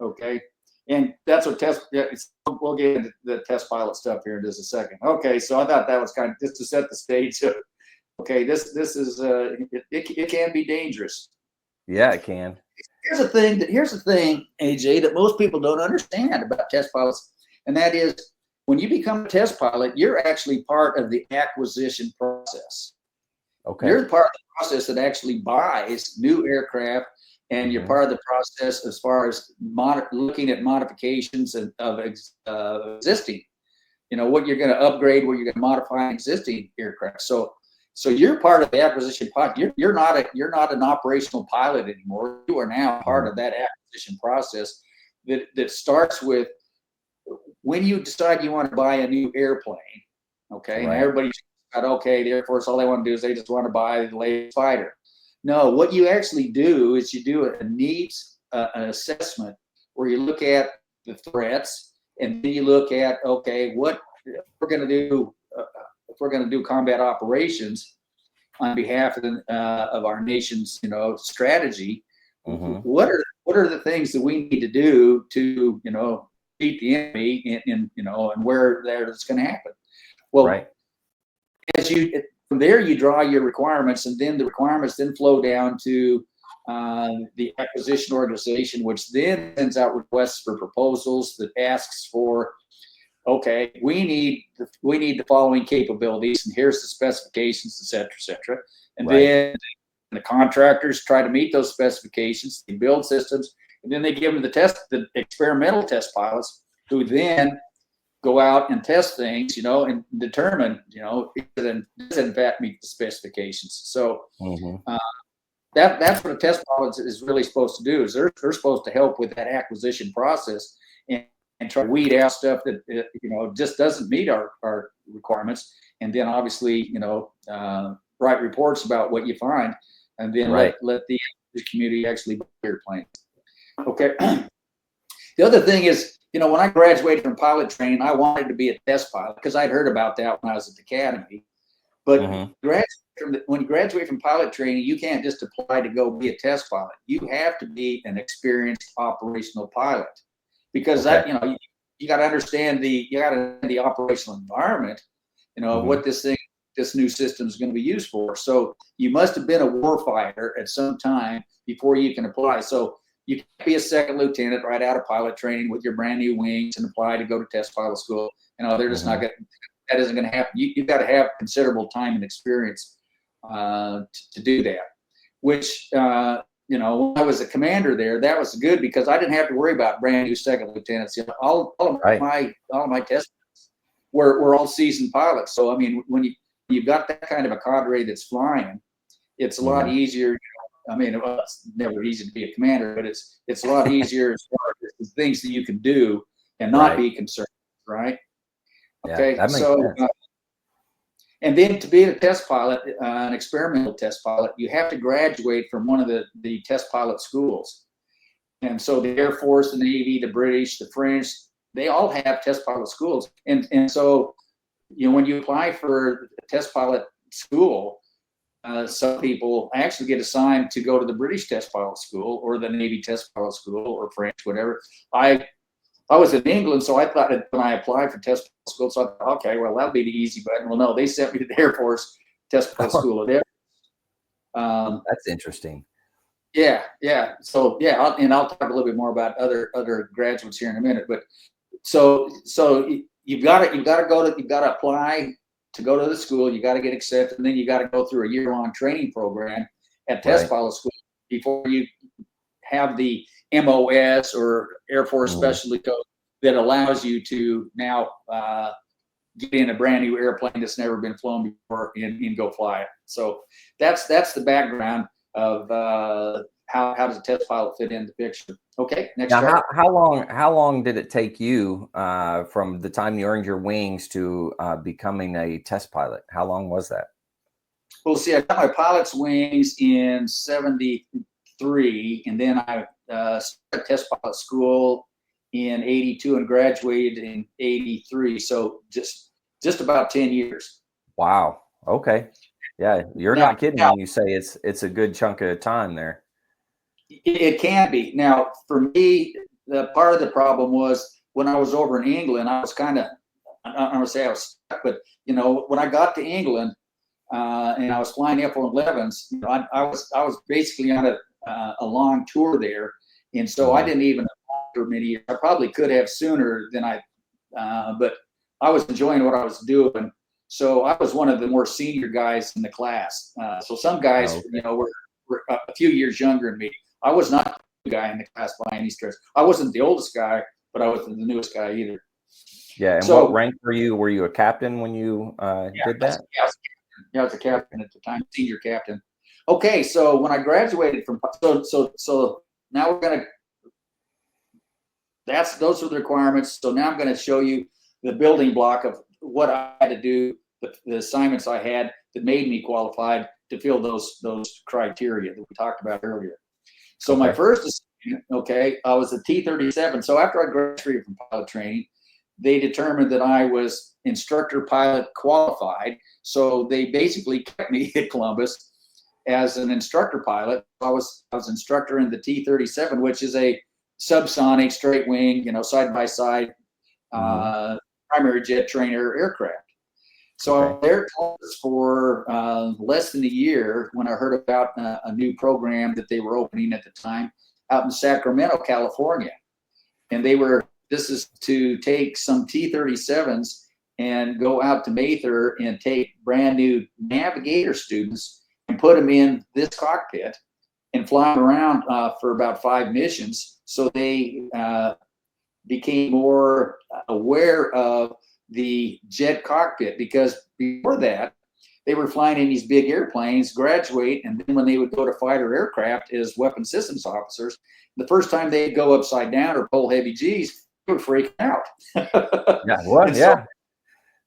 Okay. And that's what we'll get into the test pilot stuff here in just a second. Okay. So I thought that was kind of just to set the stage. Okay. This is, it can be dangerous. Yeah, it can. Here's the thing, AJ, that most people don't understand about test pilots. And that is, when you become a test pilot, you're actually part of the acquisition process. Okay. You're part of the process that actually buys new aircraft, and you're part of the process as far as looking at modifications of existing. What you're going to upgrade, what you're going to modify an existing aircraft. So you're part of the acquisition part. You're not an operational pilot anymore. You are now part of that acquisition process that starts with when you decide you want to buy a new airplane. Okay, and everybody's got, the Air Force, all they want to do is they just want to buy the latest fighter. No, what you actually do is you do a needs an assessment where you look at the threats, and then you look at, what we're going to do if we're going to do combat operations on behalf of our nation's strategy. What are the things that we need to do to beat the enemy and where it's going to happen? Well, from there you draw your requirements, and then the requirements then flow down to the acquisition organization, which then sends out requests for proposals that asks for, we need the following capabilities, and here's the specifications, et cetera, et cetera. And then the contractors try to meet those specifications. They build systems, and then they give them the experimental test pilots, who then go out and test things, and determine, if it does in fact meet the specifications. So that's what a test pilot is really supposed to do. Is they're supposed to help with that acquisition process and try to weed out stuff that just doesn't meet our requirements, and then obviously write reports about what you find, and then let the community actually buy airplanes. Okay. The other thing is, when I graduated from pilot training, I wanted to be a test pilot because I'd heard about that when I was at the academy. But when you graduate from pilot training, you can't just apply to go be a test pilot. You have to be an experienced operational pilot, because that you got to understand the operational environment. What this new system is going to be used for. So you must have been a warfighter at some time before you can apply. So you can't be a second lieutenant right out of pilot training with your brand new wings and apply to go to test pilot school. They're just not going. That isn't going to happen. You've got to have considerable time and experience to do that. Which when I was a commander there, that was good because I didn't have to worry about brand new second lieutenants. All of my test were all seasoned pilots. So I mean, when you've got that kind of a cadre that's flying, it's a lot easier. It's never easy to be a commander, but it's a lot easier as far as the things that you can do and not be concerned, right? Okay, that makes sense. And then to be a test pilot, an experimental test pilot, you have to graduate from one of the test pilot schools. And so the Air Force, the Navy, the British, the French, they all have test pilot schools. And so when you apply for test pilot school, some people actually get assigned to go to the British test pilot school or the Navy test pilot school or French, whatever. I was in England, so I thought that when I applied for test pilot school, so I thought, okay, well, that'll be the easy button. Well, no, they sent me to the Air Force test pilot school. That's interesting. Yeah. So yeah, I'll talk a little bit more about other graduates here in a minute. But so you've got to apply to go to the school. You got to get accepted, and then you got to go through a year-long training program at test pilot school before you have the MOS or Air Force Specialty Code that allows you to now get in a brand new airplane that's never been flown before and go fly it. So that's the background of how does a test pilot fit in the picture. Okay, next Now, chart. how long did it take you from the time you earned your wings to becoming a test pilot? How long was that? Well, see, I got my pilot's wings in '73, and then I started test pilot school in '82 and graduated in '83. So just about 10 years. Wow. Okay. Yeah, you're not kidding when you say it's a good chunk of time there. It can be. Now, for me, the part of the problem was when I was over in England, I was kind of, I don't want to say I was stuck, but when I got to England and I was flying F-111s, I was basically on a long tour there, and so I didn't even apply for many years. I probably could have sooner than but I was enjoying what I was doing. So I was one of the more senior guys in the class. So some guys, were a few years younger than me. I was not the guy in the class by any stretch. I wasn't the oldest guy, but I wasn't the newest guy either. Yeah. And what rank were you? Were you a captain when you did that? I was a captain at the time, senior captain. Okay, so when I graduated from so now we're gonna. Those are the requirements. So now I'm going to show you the building block of what I had to do, the assignments I had that made me qualified to fill those criteria that we talked about earlier. So my first assignment, I was a T-37. So after I graduated from pilot training, they determined that I was instructor pilot qualified. So they basically kept me at Columbus as an instructor pilot. I was instructor in the T-37, which is a subsonic straight wing, side by side primary jet trainer aircraft. So I was there for less than a year when I heard about a new program that they were opening at the time out in Sacramento, California. And this is to take some T-37s and go out to Mather and take brand new navigator students and put them in this cockpit and fly them around for about 5 missions. So they became more aware of the jet cockpit, because before that, they were flying in these big airplanes, graduate, and then when they would go to fighter aircraft as weapon systems officers, the first time they'd go upside down or pull heavy G's, they would freak out. Yeah, what? Yeah.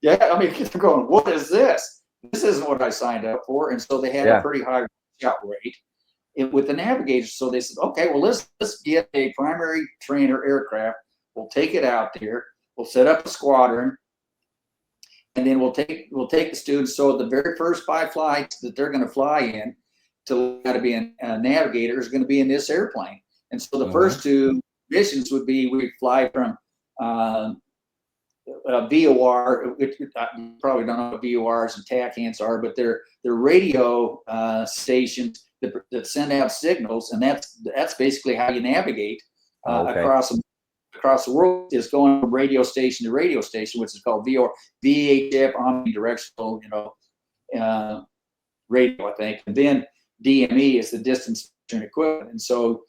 I mean, they're going, what is this? This isn't what I signed up for. And so they had a pretty high shot rate with the navigators. So they said, okay, well, let's get a primary trainer aircraft. We'll take it out there. We'll set up a squadron. And then we'll take the students. So the very first 5 flights that they're going to fly in to be a navigator is going to be in this airplane. And so the first 2 missions would be, we fly from VOR, which you probably don't know what VORs and TACANs are, but they're radio stations that send out signals, and that's basically how you navigate across the world, is going from radio station to radio station, which is called VHF, omnidirectional, radio, I think. And then DME is the distance equivalent. And so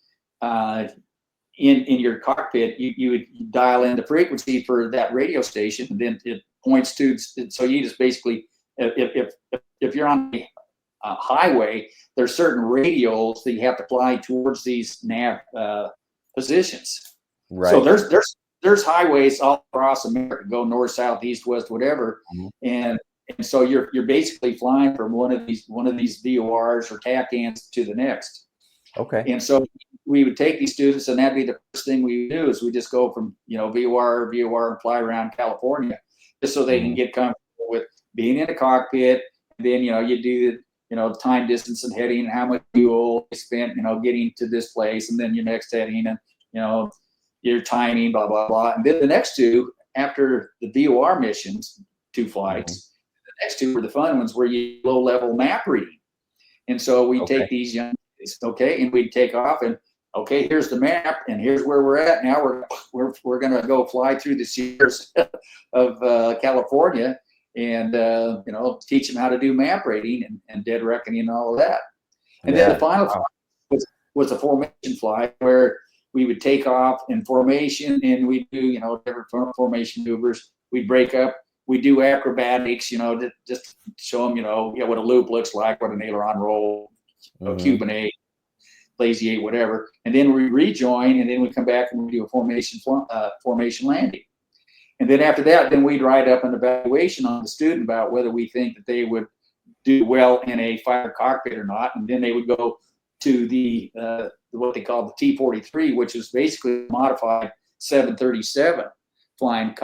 in your cockpit, you would dial in the frequency for that radio station, and then it points to. So you just basically, if you're on the highway, there's certain radials that you have to fly towards these nav positions. Right. So there's highways all across America, go north, south, east, west, whatever, and so you're basically flying from one of these VORs or TACANs to the next. Okay. And so we would take these students, and that'd be the first thing we do, is we just go from VOR and fly around California, just so they can get comfortable with being in the cockpit. And then, you do the, time, distance, and heading, how much fuel you spent, getting to this place, and then your next heading, and, your timing, blah, blah, blah. And then the next two, after the VOR missions, 2 flights, the next 2 were the fun ones where you low-level map reading. And so we take these young kids, and we'd take off, and here's the map, and here's where we're at. Now we're going to go fly through the Sierras of California, and teach them how to do map reading and dead reckoning and all of that. And then the final flight was a formation flight where we would take off in formation, and we do different formation maneuvers. We'd break up. We do acrobatics, just show them, what a loop looks like, what an aileron roll, Cuban 8, lazy 8, whatever. And then we rejoin, and then we come back and we do a formation landing. And then after that, then we'd write up an evaluation on the student about whether we think that they would do well in a fighter cockpit or not. And then they would go to the what they call the T-43, which is basically a modified 737 flying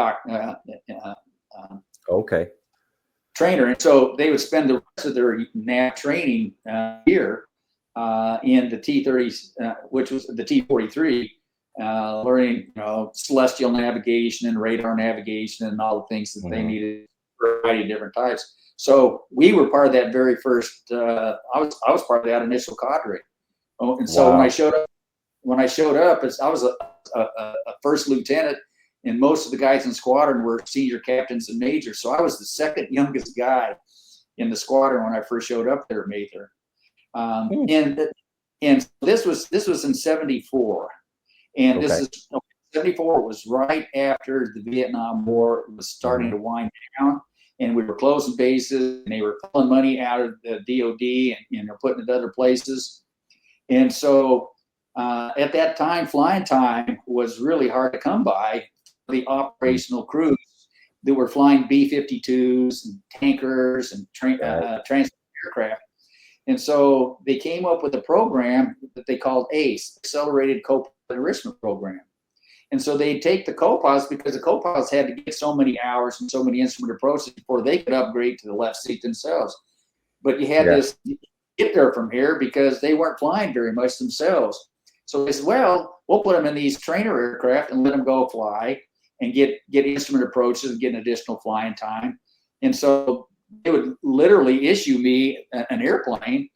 trainer. And so they would spend the rest of their nav training year in the T-30, which was the T-43, learning, celestial navigation and radar navigation and all the things that they needed, a variety of different types. So we were part of that very first. I was part of that initial cadre. And so when I showed up, I was a first lieutenant, and most of the guys in the squadron were senior captains and majors. So I was the second youngest guy in the squadron when I first showed up there at Mather. And this was in '74, and this is 74 was right after the Vietnam War was starting to wind down, and we were closing bases, and they were pulling money out of the DOD and they're putting it other places. And so at that time, flying time was really hard to come by. The operational crews that were flying B-52s and tankers and transport aircraft. And so they came up with a program that they called ACE, Accelerated Co-Pilot Enrichment Program. And so they'd take the co-pilots, because the co-pilots had to get so many hours and so many instrument approaches before they could upgrade to the left seat themselves. But you had this get there from here because they weren't flying very much themselves. So they said, well, we'll put them in these trainer aircraft and let them go fly and get instrument approaches and get an additional flying time. And so they would literally issue me an airplane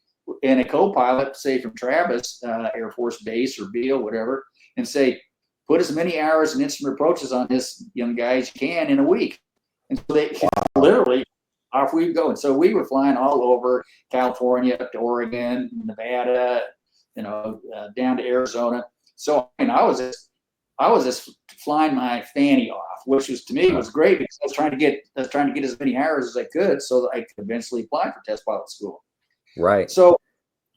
and a co-pilot, say from Travis Air Force Base or Beale, whatever, and say, put as many hours and instrument approaches on this young guy as you can in a week. And so they literally, off we go. And so we were flying all over California, up to Oregon, Nevada, down to Arizona. So I was just flying my fanny off, which was, to me, was great, because I was trying to get as many hours as I could so that I could eventually apply for test pilot school. Right. So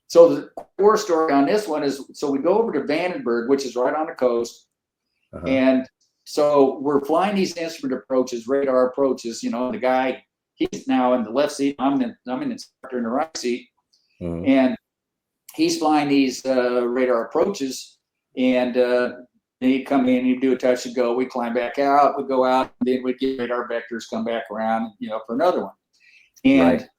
the war story on this one is, so we go over to Vandenberg, which is right on the coast. And so we're flying these instrument approaches, radar approaches. The guy, he's now in the left seat. I'm an instructor in the right seat. And he's flying these radar approaches, and he'd come in, he'd do a touch and go. We climb back out, we go out, and then we'd get radar vectors, come back around, for another one. And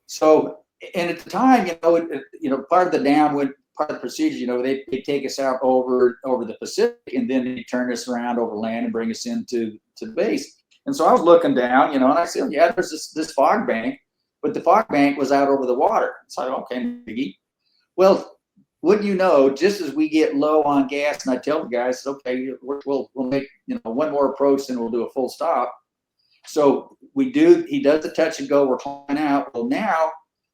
so, and at the time, part of the downwind, part of the procedure, they take us out over the Pacific, and then they turn us around over land and bring us into the base. And so I was looking down, and I said, yeah, there's this fog bank, but the fog bank was out over the water. So I okay, biggie. Well, wouldn't you know, just as we get low on gas, and I tell the guys, okay, we'll make one more approach, then we'll do a full stop. So he does the touch and go, we're flying out. Well, now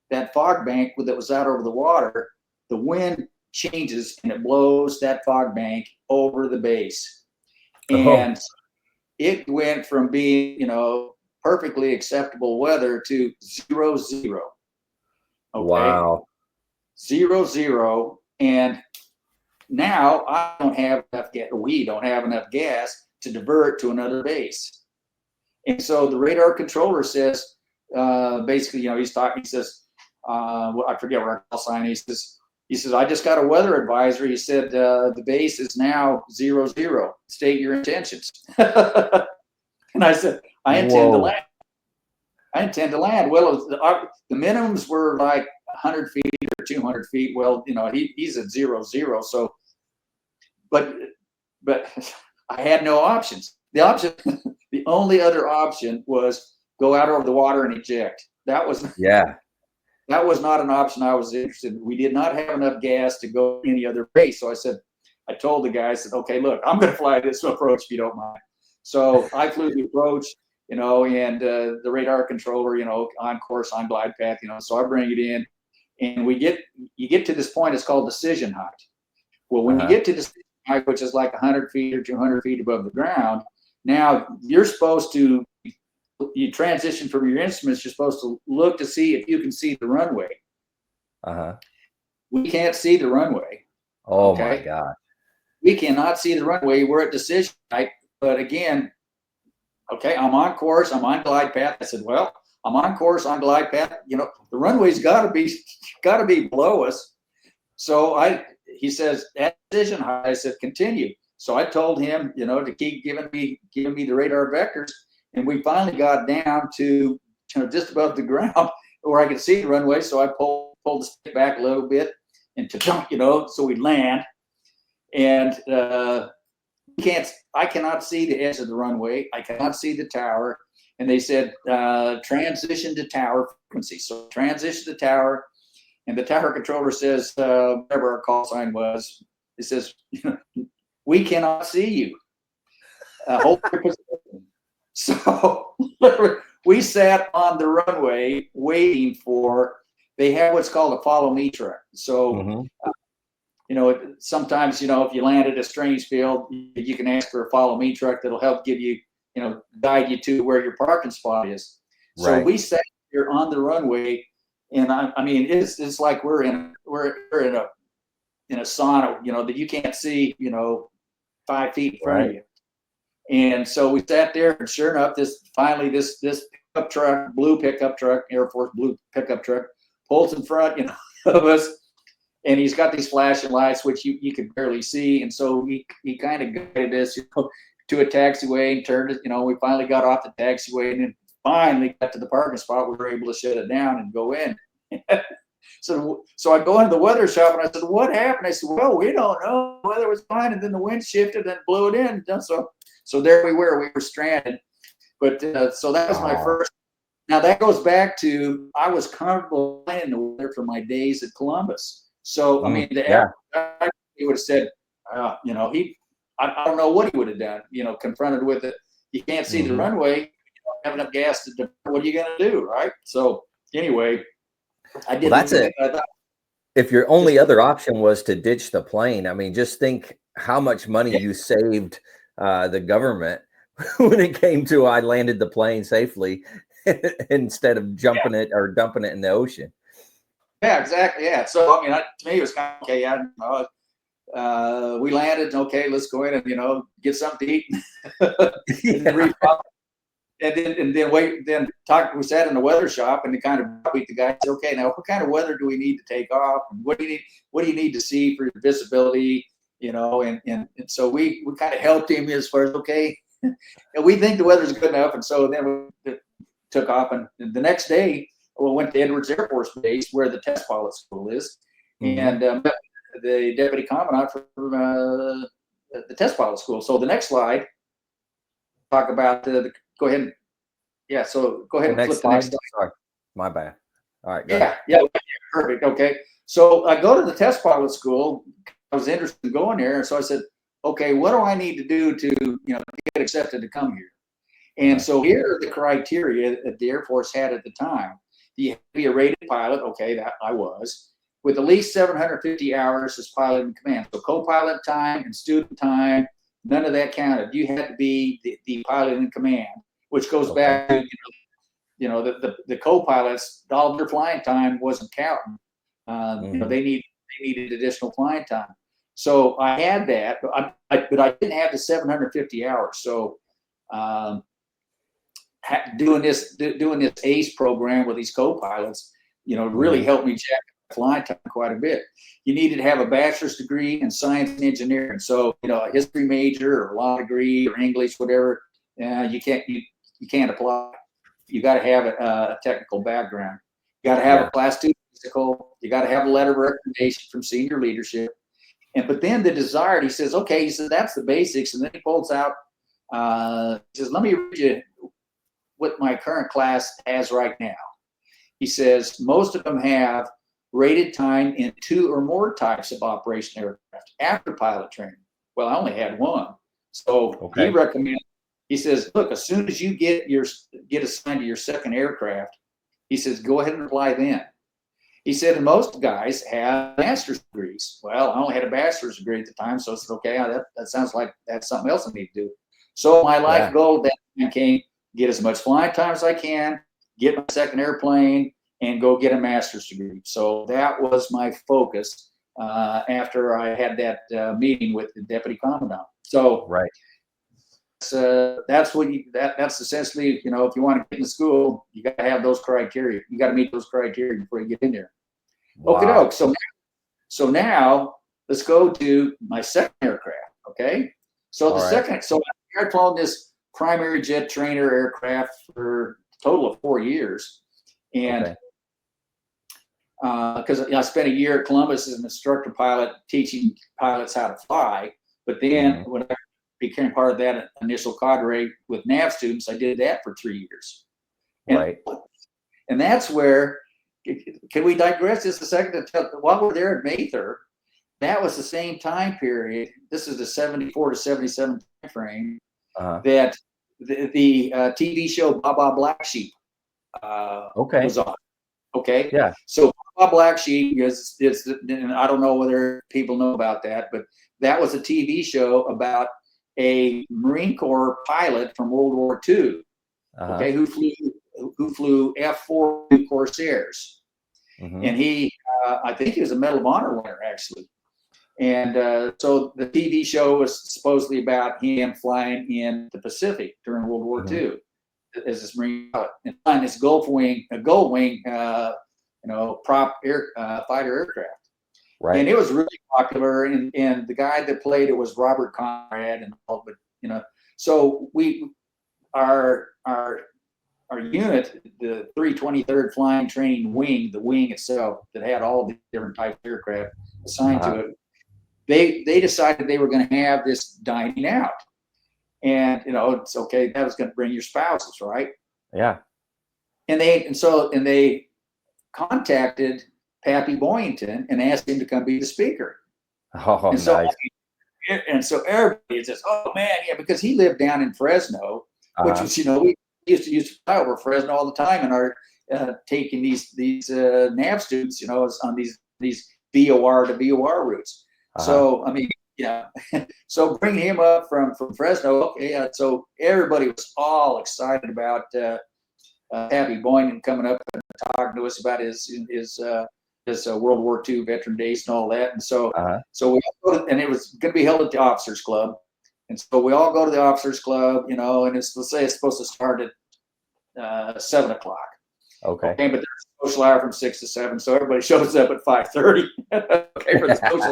that fog bank that was out over the water, the wind changes and it blows that fog bank over the base. And it went from being, perfectly acceptable weather to 0-0. Okay? Wow. 0-0. And now we don't have enough gas to divert to another base. And so the radar controller says, basically, he's talking, he says, I forget what our call sign is. He says, I just got a weather advisory. He said, the base is now 0-0. State your intentions. And I said, I intend to land. I intend to land. Well, the minimums were like 100 feet or 200 feet. Well, he's at 0-0. So, but I had no options. The only other option was go out over the water and eject. That was not an option I was interested in. We did not have enough gas to go any other way. So I told the guy, I said, okay, look, I'm going to fly this approach if you don't mind. So I flew the approach, and the radar controller, on course, on glide path, so I bring it in, and you get to this point, it's called decision height. Well, when you get to decision height, which is like 100 feet or 200 feet above the ground, now you're supposed to, you transition from your instruments, you're supposed to look to see if you can see the runway. We can't see the runway. Oh, okay? My God. We cannot see the runway. We're at decision height. But again, okay, I'm on course. I'm on glide path. I said, well, I'm on course, on glide path. The runway's got to be below us. So he says, at decision height. I said, continue. So I told him, to keep giving me the radar vectors. And we finally got down to just above the ground where I could see the runway. So I pulled the stick back a little bit and to jump, so we land. And I cannot see the edge of the runway. I cannot see the tower. And they said, transition to tower frequency. So transition to tower. And the tower controller says, whatever our call sign was, it says, we cannot see you. Hold your position. So we sat on the runway waiting for, they have what's called a follow me truck. So, sometimes, if you land at a strange field, you can ask for a follow me truck that'll help give you, guide you to where your parking spot is. Right. So we sat here on the runway, and I mean, it's like we're in a sauna, that you can't see, 5 feet in front of you. And so we sat there, and sure enough, this pickup truck, blue pickup truck, Air Force blue pickup truck, pulls in front, of us, and he's got these flashing lights, which you could barely see. And so he kind of guided us to a taxiway and turned it. We finally got off the taxiway, and then finally got to the parking spot. We were able to shut it down and go in. So I go into the weather shop, and I said, "What happened?" I said, "Well, we don't know. The weather was fine, and then the wind shifted and blew it in." So there we were stranded. But so that was my first. Now that goes back to, I was comfortable flying the weather from my days at Columbus. So I mean, he would have said, I don't know what he would have done. Confronted with it, you can't see the runway, you don't have enough gas to. What are you going to do, right? So anyway, I did. Well, that's it. If your only other option was to ditch the plane, I mean, just think how much money you saved the government when it came to, I landed the plane safely instead of jumping it or dumping it in the ocean. Yeah, exactly. Yeah. So, I mean, to me, it was kind of okay. We landed. Okay, let's go in and, get something to eat. And then wait. Then talk. We sat in the weather shop, and kind of beat the guy. Said, okay, now what kind of weather do we need to take off? And what do you need to see for your visibility? And so we kind of helped him as far as, okay, and we think the weather's good enough. And so then we took off, and the next day we went to Edwards Air Force Base, where the test pilot school is, and the deputy commandant from the test pilot school. So the next slide, talk about go ahead. So go ahead and flip the next slide. Sorry, my bad. All right. Yeah, perfect. Okay. So I go to the test pilot school. I was interested in going there, and so I said, okay, what do I need to do to get accepted to come here? And so here are the criteria that the Air Force had at the time. You have to be a rated pilot. Okay, that I was, with at least 750 hours as pilot in command. So co-pilot time and student time, none of that counted. You had to be the pilot in command, which goes back to the co-pilots. All of their flying time wasn't counting. They needed additional flying time. So I had that, but I didn't have the 750 hours. So doing this ACE program with these co-pilots, really helped me jack up flying time quite a bit. You needed to have a bachelor's degree in science and engineering. So a history major or law degree or English, whatever, you can't apply. you got to have a technical background. You got to have a class 2 physical. You got to have a letter of recommendation from senior leadership. But then the desired, he says, okay, he says, that's the basics. And then he pulls out, he says, let me read you what my current class has right now. He says, most of them have rated time in 2 or more types of operation aircraft after pilot training. Well, I only had 1. So he recommended, he says, look, as soon as you get assigned to your second aircraft, he says, go ahead and apply then. He said, and most guys have master's degrees. Well, I only had a bachelor's degree at the time, so I said, okay, that sounds like that's something else I need to do. So my life goal that became get as much flying time as I can, get my second airplane, and go get a master's degree. So that was my focus after I had that meeting with the deputy commandant. So that's what that's essentially, you know, if you want to get into school, you got to have those criteria. You got to meet those criteria before you get in there. Wow. Okay, so now let's go to my second aircraft. Okay, so the second, so I've flown this primary jet trainer aircraft for a total of 4 years, and because I spent a year at Columbus as an instructor pilot teaching pilots how to fly, but then when I became part of that initial cadre with NAV students, I did that for 3 years. And that's where, can we digress just a second to tell, while we're there at Mather, that was the same time period. This is the 74 to 77 time frame that the TV show Baba Black Sheep was on. Okay. Yeah. So Baba Black Sheep is, and I don't know whether people know about that, but that was a TV show about a Marine Corps pilot from World War II. Okay, who flew F-4 Corsairs, and he, I think he was a Medal of Honor winner actually. And so the TV show was supposedly about him flying in the Pacific during World War II as this Marine pilot and flying this Gull Wing, prop fighter aircraft. Right. And it was really popular, and the guy that played it was Robert Conrad and all, but you know, so our unit, the 323rd Flying Training Wing, the wing itself that had all the different types of aircraft assigned to it, they decided they were going to have this dining out, and you know, it's okay, that was going to bring your spouses, right? Yeah. And they contacted Pappy Boyington and asked him to come be the speaker. Oh, and so, nice. And so everybody says, oh man, yeah, because he lived down in Fresno, which was, you know, we used to fly over Fresno all the time and are taking these NAV students, you know, on these VOR to VOR routes. So, I mean, yeah, so bring him up from Fresno. Okay, so everybody was all excited about Pappy Boyington coming up and talking to us about his World War II veteran days and all that. And so, so we all go to, and it was going to be held at the Officers Club. And so we all go to the Officers Club, you know, and let's say it's supposed to start at 7 o'clock. Okay. But there's a social hour from 6 to 7. So everybody shows up at 5:30. Okay, for the social hour.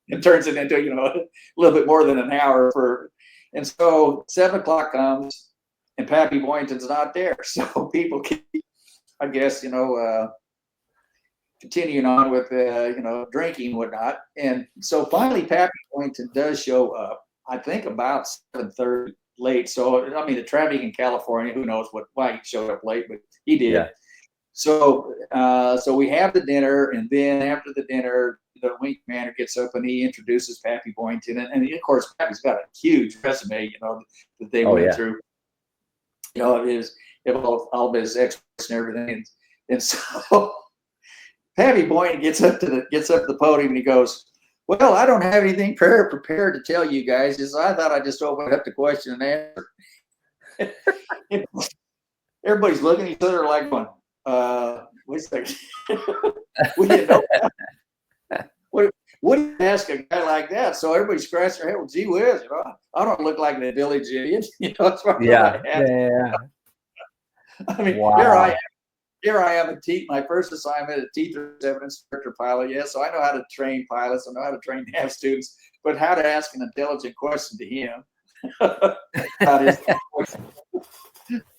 It turns it into, you know, a little bit more than an hour and so 7 o'clock comes and Pappy Boyington's not there. So people keep, I guess, you know, continuing on with, you know, drinking and whatnot. And so finally, Pappy Boyington does show up, I think about 7:30 late. So, I mean, the traffic in California, who knows why he showed up late, but he did. Yeah. So, so we have the dinner, and then after the dinner, the wing commander gets up and he introduces Pappy Boyington. And of course, Pappy's got a huge resume, you know, that they went through. You know, all of his experts and everything. And so Pappy Boyington gets up to the podium and he goes, well, I don't have anything prepared to tell you guys. So I thought I'd just open it up to question and answer. Everybody's looking at each other like going, wait a second. We didn't know that. What do you ask a guy like that? So everybody scratched their head. Well, gee whiz, you know, I don't look like the village idiot. You know, that's what I mean, wow. Here I am my first assignment at T-37 instructor pilot. Yes, so I know how to train pilots. I know how to train NAV students, but how to ask an intelligent question to him.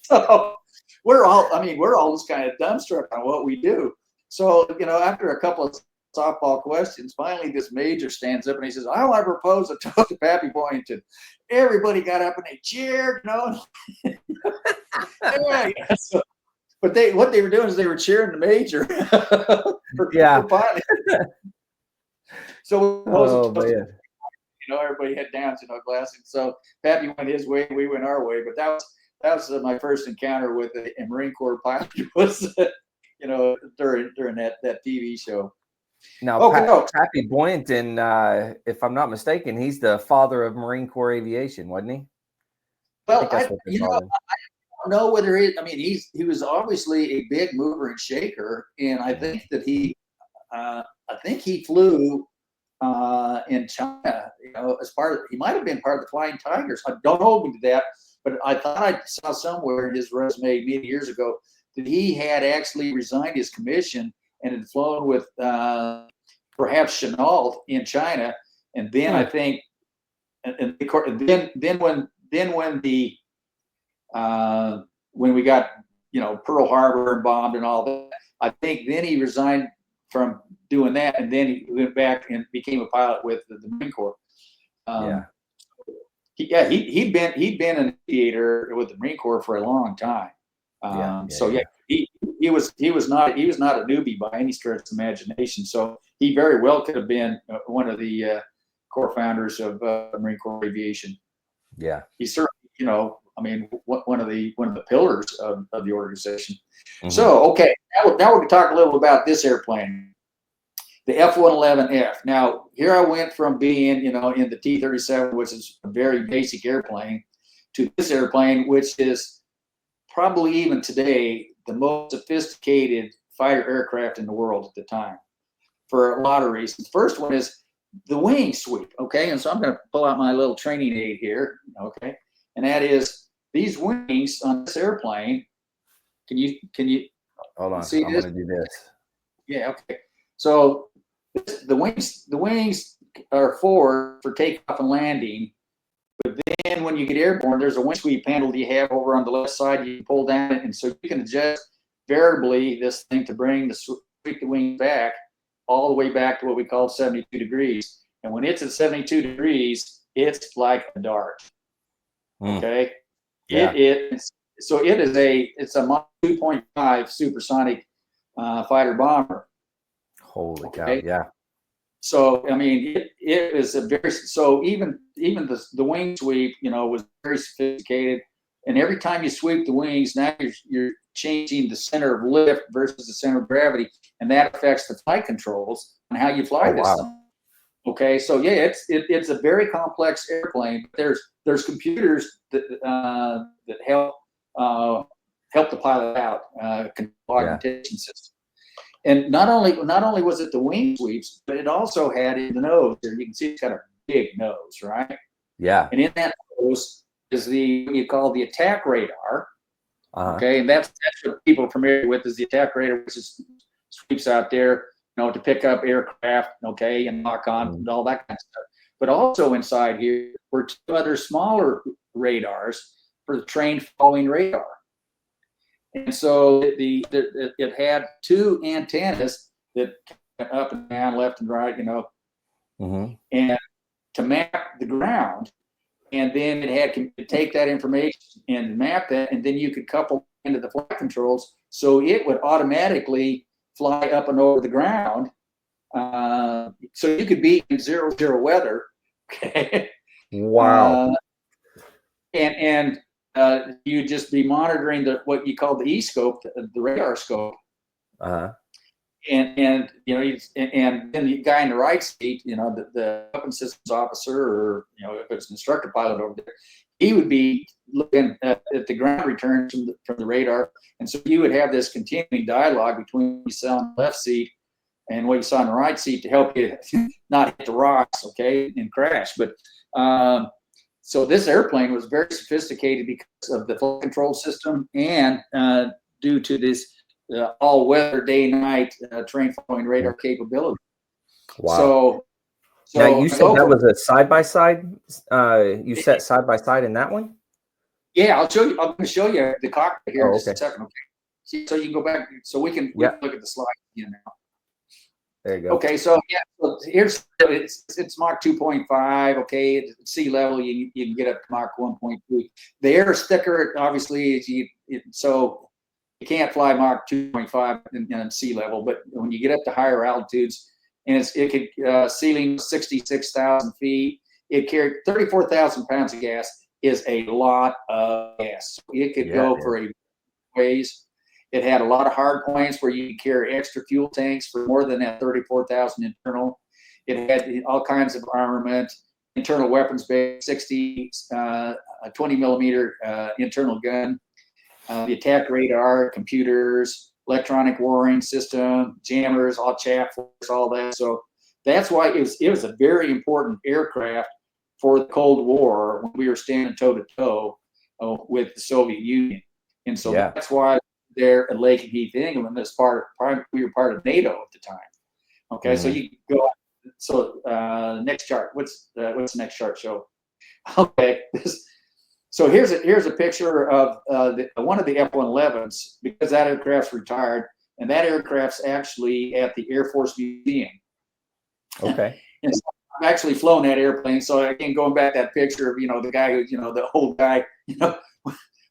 So we're all just kind of dumbstruck on what we do. So, after a couple of softball questions, finally this major stands up and he says, I want to propose a toast to Pappy Boynton. Everybody got up and they cheered, Yeah. So, but what they were doing is they were cheering the major. for pilot. So everybody had downs, glass. And so Pappy went his way, we went our way. But that was my first encounter with a Marine Corps pilot. Was during that TV show. Now, Pappy Boynton, if I'm not mistaken, he's the father of Marine Corps aviation, wasn't he? Well, I don't know whether he was obviously a big mover and shaker, and I think that he flew in China, as he might have been part of the Flying Tigers. I don't hold me to that, but I thought I saw somewhere in his resume many years ago that he had actually resigned his commission and had flown with perhaps Chenault in China, and then I think, and then when we got Pearl Harbor and bombed and all that, I think then he resigned from doing that, and then he went back and became a pilot with the Marine Corps. He'd been an aviator with the Marine Corps for a long time. He was not a newbie by any stretch of imagination. So he very well could have been one of the core founders of Marine Corps aviation. Yeah, he's certainly one of the pillars of the organization. Mm-hmm. So okay, now we're going to talk a little about this airplane, the F-111F. Now here I went from being in the T-37, which is a very basic airplane, to this airplane, which is probably even today the most sophisticated fighter aircraft in the world at the time, for a lot of reasons. First one is the wing sweep, okay? And so I'm going to pull out my little training aid here, okay? And that is these wings on this airplane. Can you hold on? See I'm going to do this. Yeah, okay. So the wings are forward for takeoff and landing. But then when you get airborne, there's a wing sweep handle you have over on the left side. You can pull down it, and so you can adjust variably this thing to bring sweep the wing back all the way back to what we call 72 degrees. And when it's at 72 degrees, it's like a dart. Okay. Yeah. So it's a Mach 2.5 supersonic fighter bomber. Holy cow! Yeah. So it is even the wing sweep, was very sophisticated. And every time you sweep the wings, now you're changing the center of lift versus the center of gravity, and that affects the flight controls and how you fly this thing. Okay, so yeah, it's a very complex airplane. There's computers that help the pilot out, augmentation system. And not only was it the wing sweeps, but it also had in the nose there. You can see it's got a big nose, right? Yeah. And in that nose is what you call the attack radar. Okay, and that's what people are familiar with is the attack radar, which is sweeps out there, to pick up aircraft, okay, and lock on and all that kind of stuff. But also inside here were two other smaller radars for the train following radar. And so it had two antennas that up and down, left and right, and to map the ground. And then it could take that information and map that, and then you could couple into the flight controls, so it would automatically fly up and over the ground. So you could be in 0-0 weather. Okay. Wow. And you'd just be monitoring what you call the E-scope, the radar scope. And then the guy in the right seat, the weapons systems officer, or if it's an instructor pilot over there, he would be looking at the ground returns from the radar, and so you would have this continuing dialogue between what you saw on the left seat and what you saw on the right seat to help you not hit the rocks, okay, and crash. But so this airplane was very sophisticated because of the flight control system and due to this all-weather day-night train following radar capability. Wow. So now you said that was a side-by-side? You set side-by-side in that one? Yeah, I'll show you. I'm going to show you the cockpit here in just a second. Okay. So you can go back. So we can Yeah. look at the slide again now. There you go. Okay, so yeah, so here's it's Mach 2.5. Okay, at sea level you can get up to Mach 1.2. The air is thicker, obviously, so you can't fly Mach 2.5 in sea level. But when you get up to higher altitudes, and it could ceiling 66,000 feet, it carried 34,000 pounds of gas. Is a lot of gas. It could go for a ways. It had a lot of hard points where you could carry extra fuel tanks for more than that 34,000 internal. It had all kinds of armament, internal weapons base, 20 millimeter internal gun, the attack radar, computers, electronic warning system, jammers, all chaff force, all that. So that's why it was a very important aircraft for the Cold War when we were standing toe to toe with the Soviet Union. And so that's why there at Lake and Heath, England, as we were part of NATO at the time. Okay, so you go. So next chart. What's the next chart show? Okay, so here's a picture of one of the F-111s, because that aircraft's retired, and that aircraft's actually at the Air Force Museum. Okay. And so I've actually flown that airplane, so again, going back to that picture of the guy who the old guy.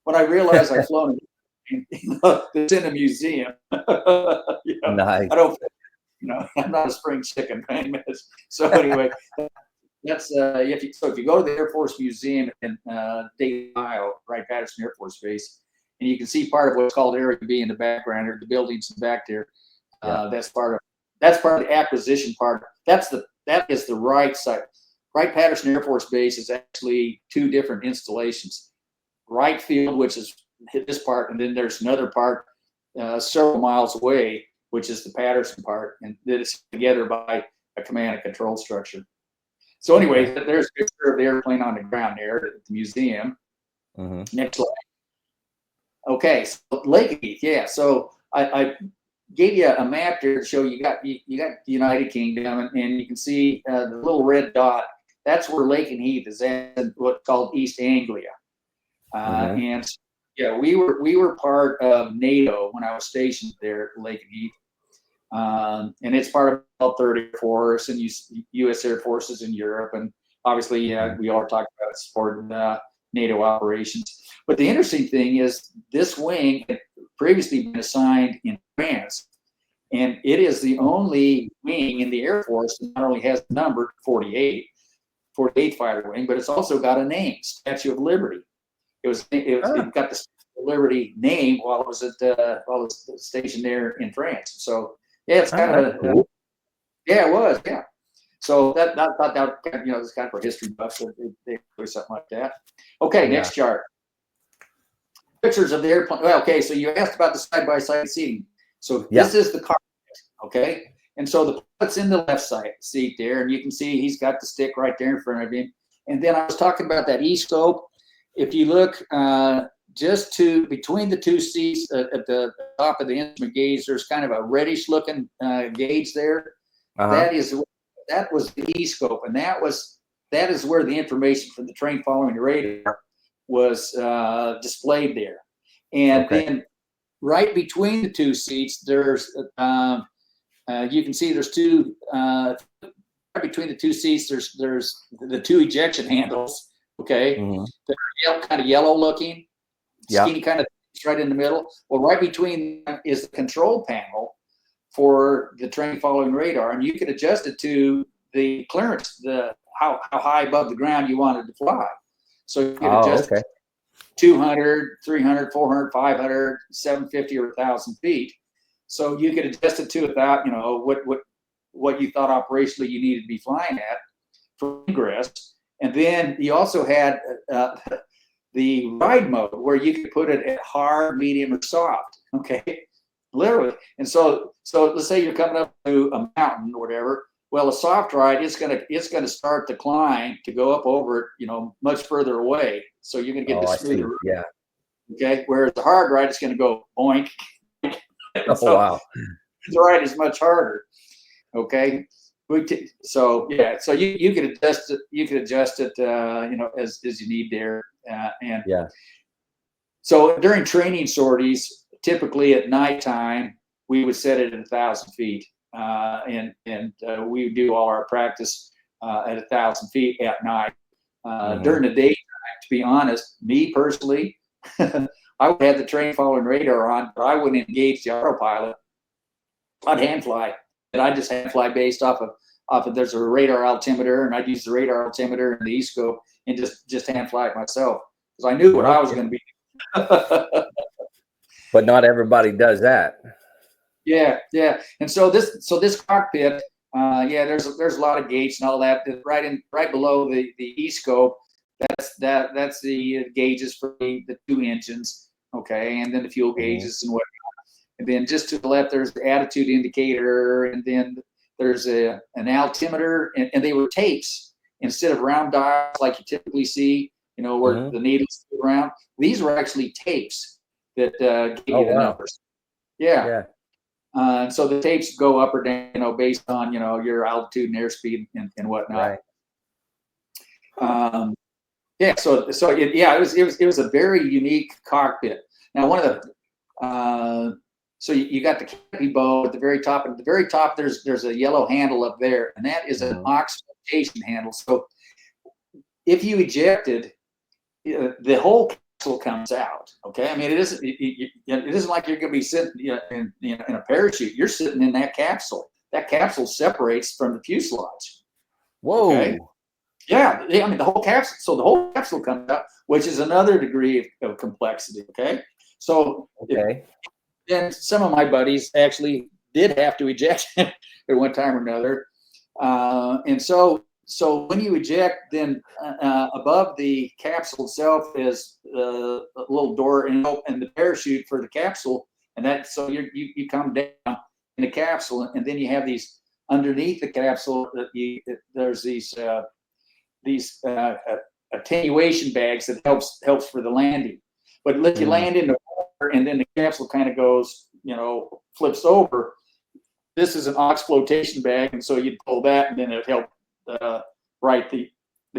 When I realized I'd flown it. It's in a museum. Nice. I don't, I'm not a spring chicken. So anyway, that's if you go to the Air Force Museum in Dayton, Ohio, Wright-Patterson Air Force Base, and you can see part of what's called Area B in the background, or the buildings in the back there. That's part of the acquisition part. That is the right side. Wright-Patterson Air Force Base is actually two different installations. Wright Field, which is this part, and then there's another part several miles away, which is the Patterson part, and that is together by a command and control structure. So anyway, there's a picture of the airplane on the ground there at the museum. Next slide. Okay, so Lake Heath, yeah. So I gave you a map here to show you got the United Kingdom, and you can see the little red dot. That's where Lake and Heath is at, what's called East Anglia. And yeah, we were part of NATO when I was stationed there at Lake and Heath, and it's part of 3rd Air Force and U.S. Air Forces in Europe, and obviously, we all talked about supporting NATO operations. But the interesting thing is, this wing had previously been assigned in France, and it is the only wing in the Air Force that not only has the number 48 Fighter Wing, but it's also got a name, Statue of Liberty. It got the Liberty name while it was stationed there in France. So yeah, it's kind of cool. Yeah, it was. Yeah. So that it's kind of for history buffs. They do something like that. Okay, next chart. Pictures of the airplane. Well, okay, so you asked about the side-by-side seating. So this is the cockpit. Okay, and so the pilot's in the left side seat there, and you can see he's got the stick right there in front of him. And then I was talking about that e-scope. If you look just between the two seats at the top of the instrument gauge, there's kind of a reddish looking gauge there. That was the e-scope, and that is where the information from the terrain following radar was displayed there. And then right between the two seats, there's you can see there's two. Right between the two seats, there's the two ejection handles. Okay, they're kind of yellow looking, skinny kind of right in the middle. Well, right between them is the control panel for the terrain following radar, and you can adjust it to the clearance, how high above the ground you wanted to fly. So you can adjust it to 200, 300, 400, 500, 750, or 1,000 feet. So you could adjust it to about what you thought operationally you needed to be flying at for ingress. And then you also had the ride mode where you could put it at hard, medium, or soft. Okay, literally. And so let's say you're coming up to a mountain or whatever. Well, a soft ride it's gonna start to climb to go up over it, much further away. So you're gonna get the smoother ride. Yeah. Okay. Whereas the hard ride is gonna go boink. Wow. The ride is much harder. Okay. So you could adjust it. You could adjust it, as you need there, So during training sorties, typically at nighttime, we would set it at 1,000 feet. And we would do all our practice at 1,000 feet at night. During the daytime, to be honest, me personally, I would have the train following radar on, but I wouldn't engage the autopilot. I'd hand fly, and I just hand fly based off of there's a radar altimeter, and I'd use the radar altimeter and the e-scope and just hand fly it myself because I knew what I was going to be. But not everybody does that. Yeah. And so this cockpit, there's a lot of gates and all that. Right below the e-scope, that's the gauges for the 2 engines, okay, and then the fuel gauges and whatnot. And then just to the left, there's the attitude indicator, and then there's an altimeter, and they were tapes instead of round dials like you typically see, where the needles go around. These were actually tapes that gave you the numbers. Yeah. So the tapes go up or down, based on your altitude and airspeed and whatnot. Right. It was a very unique cockpit. Now, one of the so you got the canopy bow at the very top. At the very top, there's a yellow handle up there, and that is an ox flotation handle. So if you ejected, the whole capsule comes out. Okay, I mean it isn't like you're going to be sitting in a parachute. You're sitting in that capsule. That capsule separates from the fuselage. Whoa. Okay? Yeah, I mean the whole capsule. So the whole capsule comes out, which is another degree of complexity. Okay, so then some of my buddies actually did have to eject at one time or another, and so when you eject, then above the capsule itself is a little door and the parachute for the capsule, and that so you come down in the capsule, and then you have these underneath the capsule. There's these attenuation bags that helps for the landing. But let you land in the water, and then the capsule kind of goes, flips over. This is an ox flotation bag, and so you'd pull that, and then it'd help right the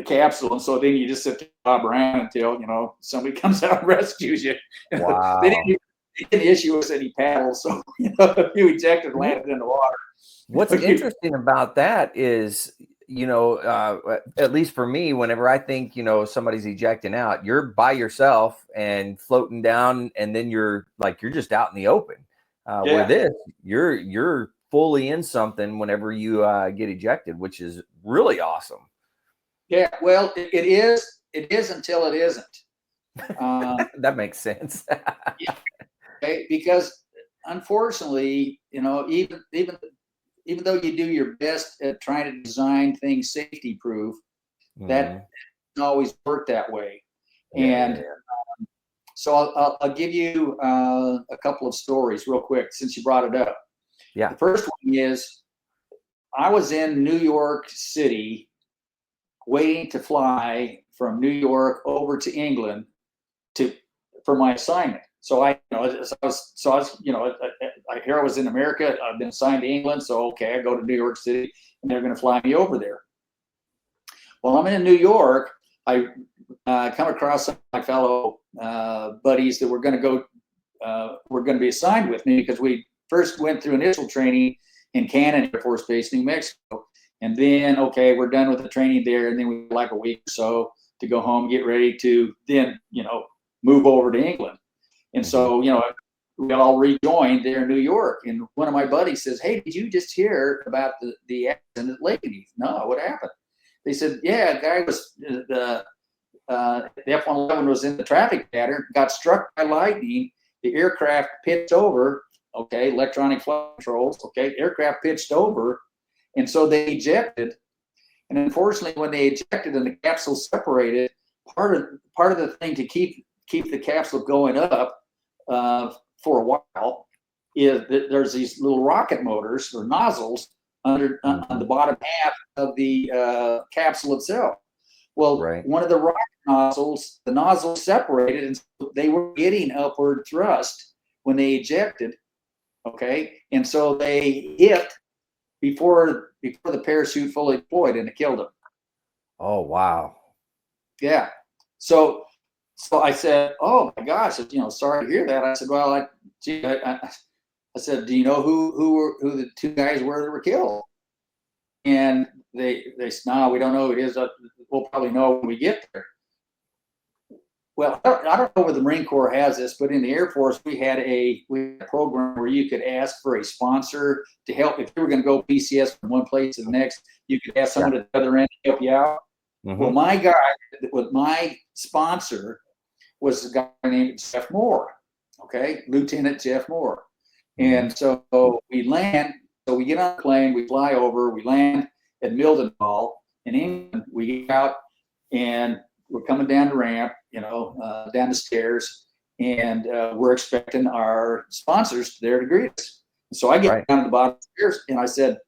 capsule. And so then you just have to bob around until somebody comes out and rescues you. Wow. They didn't issue us any paddles, so if you ejected and landed in the water. What's interesting about that is, at least for me, whenever I think, somebody's ejecting out, you're by yourself and floating down, and then you're just out in the open. Where this, you're fully in something whenever you get ejected, which is really awesome. Yeah, well, it is until it isn't. That makes sense. Okay, because unfortunately, even though you do your best at trying to design things safety proof, that doesn't always work that way. So I'll give you a couple of stories real quick since you brought it up. Yeah. The first one is I was in New York City waiting to fly from New York over to England for my assignment. So I was in America. I've been assigned to England. So, okay, I go to New York City and they're going to fly me over there. While I'm in New York, I come across some of my fellow buddies that were going to be assigned with me, because we first went through initial training in Cannon Air Force Base, New Mexico. And then, okay, we're done with the training there. And then we like a week or so to go home, get ready to then, move over to England. And so, we all rejoined there in New York. And one of my buddies says, "Hey, did you just hear about the accident at Lakenheath?" "No, what happened?" They said, "Yeah, a guy was, the F-111 was in the traffic pattern, got struck by lightning. The aircraft pitched over." Okay, electronic flight controls. Okay, aircraft pitched over. And so they ejected. And unfortunately, when they ejected and the capsule separated, part of the thing to keep the capsule going up for a while is that there's these little rocket motors or nozzles on the bottom half of the capsule itself. Well, one of the rocket nozzles, the nozzle separated, and so they were getting upward thrust when they ejected. Okay, and so they hit before the parachute fully deployed, and it killed them. Oh, wow. Yeah. So So I said, "Oh my gosh, sorry to hear that." I said, "Well, I said, do you know who the two guys were that were killed?" And they said, "No, we don't know who it is. We'll probably know when we get there." Well, I don't know where the Marine Corps has this, but in the Air Force, we had a program where you could ask for a sponsor to help. If you were going to go PCS from one place to the next, you could ask someone at the other end to help you out. Well, my sponsor was a guy named Jeff Moore, okay, Lieutenant Jeff Moore. And so we land, so we get on a plane, we fly over, we land at Mildenhall in England. We get out and we're coming down the ramp, down the stairs, and we're expecting our sponsors there to greet us. So I get down to the bottom of the stairs and I said,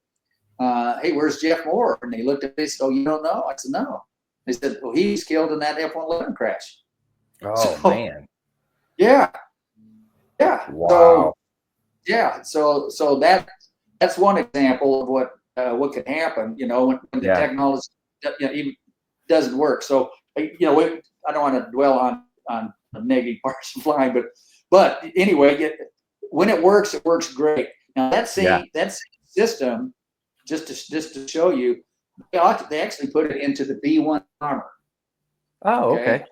"Hey, where's Jeff Moore?" And they looked at me and said, "Oh, you don't know?" I said, "No." They said, "Well, he's killed in that F-111 crash." Oh, man. Yeah. Wow. So that's one example of what can happen, when the technology even doesn't work. So I don't want to dwell on the negative parts of flying, but anyway, when it works great. Now that same system, just to show you, they actually put it into the B-1 bomber. Oh, okay.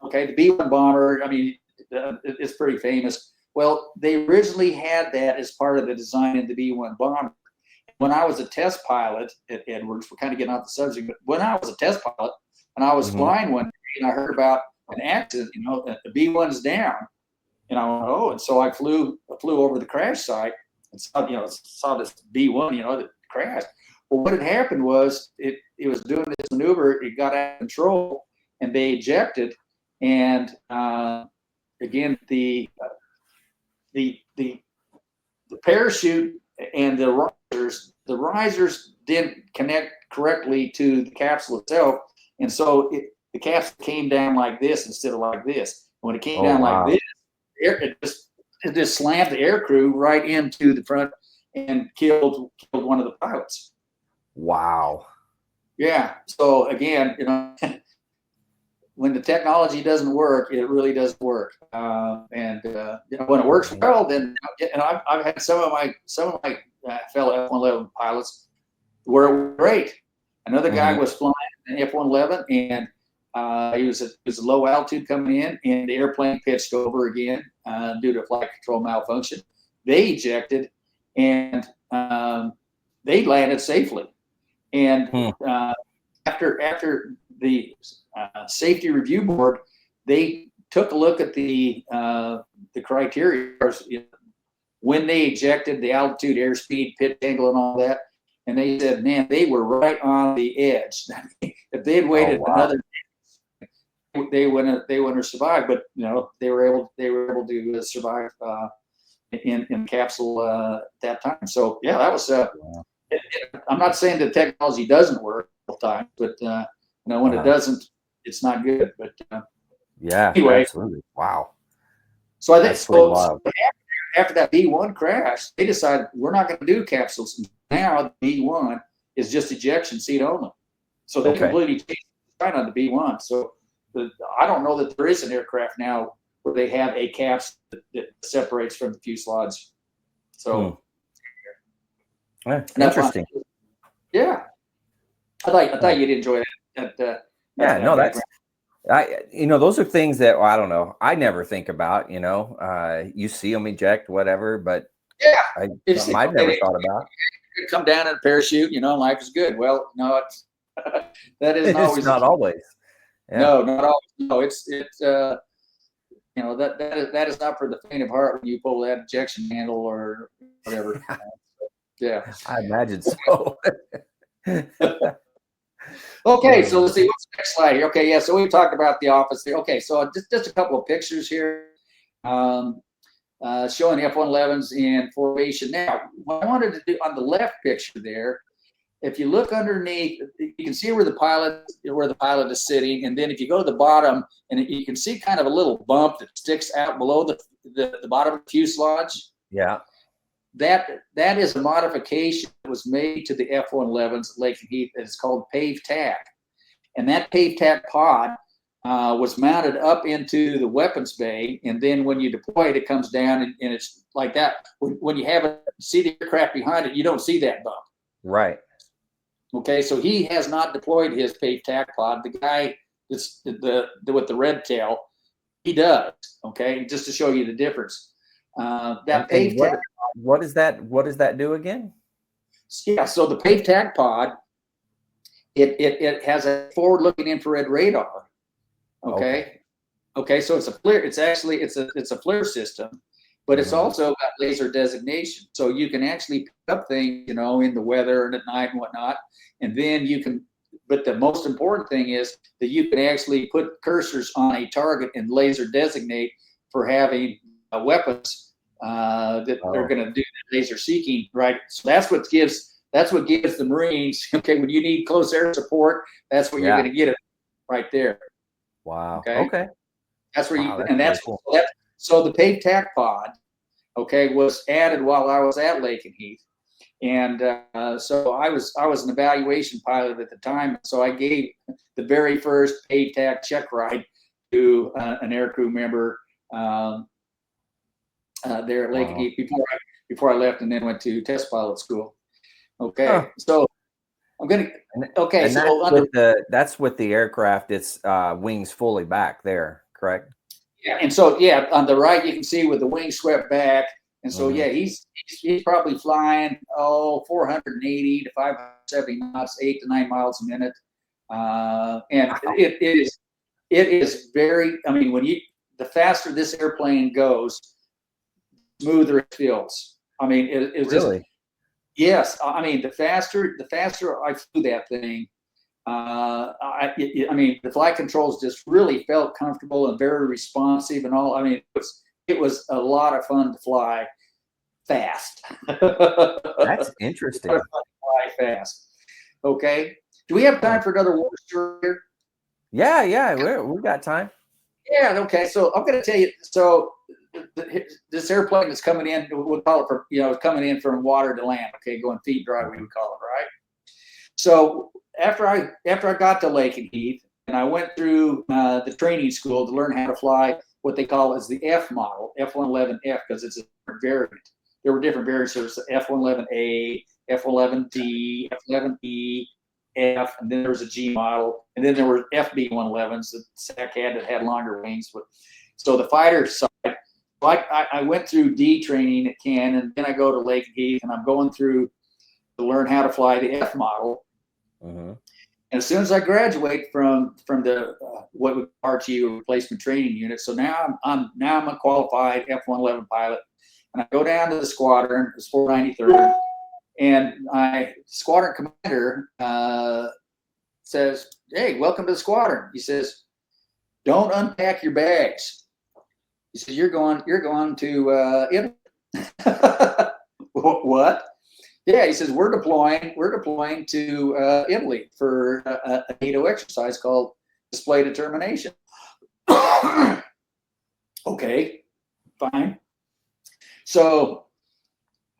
Okay, the B-1 bomber. I mean, it's pretty famous. Well, they originally had that as part of the design of the B-1 bomber. When I was a test pilot at Edwards, we're kind of getting off the subject, but when I was a test pilot and I was flying one day and I heard about an accident, the B-1's down, and I went, oh, and so I flew over the crash site and saw this B-1, that crashed. Well, what had happened was it was doing this maneuver, it got out of control, and they ejected, and again the parachute and the risers didn't connect correctly to the capsule itself, and so the capsule came down like this instead of like this. When it came down like this, it just slammed the air crew right into the front and killed one of the pilots. Wow. Yeah. So again, when the technology doesn't work, it really doesn't work. And when it works well, then and I've had some of my fellow F-111 pilots were great. Another guy was flying an F-111, and he was a low altitude coming in, and the airplane pitched over again due to flight control malfunction. They ejected, and they landed safely. And after the safety review board, they took a look at the criteria when they ejected, the altitude, airspeed, pitch angle, and all that. And they said, man, they were right on the edge. If they had waited another day, they wouldn't have survived. But they were able to survive in the capsule at that time. So yeah, that was. I'm not saying the technology doesn't work all the time, but when it doesn't, it's not good. But anyway, absolutely. Wow. So I think after that B-1 crash, they decided we're not going to do capsules. Now the B-1 is just ejection seat only. So they completely changed the design on the B-1. So I don't know that there is an aircraft now where they have a capsule that separates from the fuselage. So interesting. Yeah, I thought you'd enjoy that. Those are things that I don't know. I never think about. You see them eject, whatever, but I've never thought about. Come down in a parachute, life is good. Well, no, that isn't always. It's not always. Yeah. No, not always. No, it's that is not for the faint of heart when you pull that ejection handle or whatever. Yeah, I imagine so. Okay, so let's see what's the next slide here. Okay, so we talked about the office there. Okay, so just a couple of pictures here showing F-111s in formation. Now, what I wanted to do on the left picture there, if you look underneath, you can see where the pilot is sitting, and then if you go to the bottom, and you can see kind of a little bump that sticks out below the bottom of the fuselage. Yeah. That is a modification that was made to the F-111s at Lake and Heath. It's called pave tack, and that pave tack pod was mounted up into the weapons bay, and then when you deploy it, it comes down, and it's like that. When you have it, see the aircraft behind it, you don't see that bump. Right. Okay, so he has not deployed his paved tack pod. The guy that's with the red tail, he does. Okay, just to show you the difference. That paved tack. What does that do again? Yeah, so the paved tack pod, it has a forward-looking infrared radar. Okay, so it's a FLIR. It's actually it's a FLIR system, but it's also got laser designation, so you can actually pick up things, in the weather and at night and whatnot, and then you can. But the most important thing is that you can actually put cursors on a target and laser designate for having weapons that they're going to do laser seeking, right? So that's what gives the Marines. Okay, when you need close air support, that's what you're going to get it right there. Wow. Okay. That's where that's cool. So the paved tack pod, was added while I was at Lake and Heath, and so I was an evaluation pilot at the time. So I gave the very first paved tack check ride to an aircrew member there at Lake and Heath before I left, and then went to test pilot school. Okay, so I'm gonna. Okay, and so that's with the aircraft. It's wings fully back there, correct? Yeah, and so on the right you can see with the wings swept back, and so he's probably flying 480 to 570 knots, 8 to 9 miles a minute, and it is very. I mean, the faster this airplane goes, smoother it feels. I mean, it's really. Just, yes, I mean the faster I flew that thing, I mean the flight controls just really felt comfortable and very responsive and all. I mean it was a lot of fun to fly fast. That's interesting. Fly fast. Okay. Do we have time for another war story here? Yeah, we got time. Yeah. Okay. So I'm going to tell you. So this airplane that's coming in, we'll call it coming in from water to land. Okay, going feet dry, we would call it, right? So after I got to Lake and Heath, and I went through the training school to learn how to fly what they call as the F model, F-111F, because it's a different variant. There were different variants. There was the F-111A, F-111D, F-11E, F, and then there was a G model, and then there were FB-111s that SAC that had longer wings. But so the fighter side, I went through D training at Cannes, and then I go to Lake and Heath, and I'm going through to learn how to fly the F model. And as soon as I graduate from the what we RTU replacement training unit, so now I'm a qualified F-111 pilot, and I go down to the squadron. It's 493rd, and my squadron commander says, "Hey, welcome to the squadron." He says, "Don't unpack your bags." He says, "You're going to Italy." What? Yeah, he says, we're deploying to Italy for a NATO exercise called Display Determination. Okay, fine. So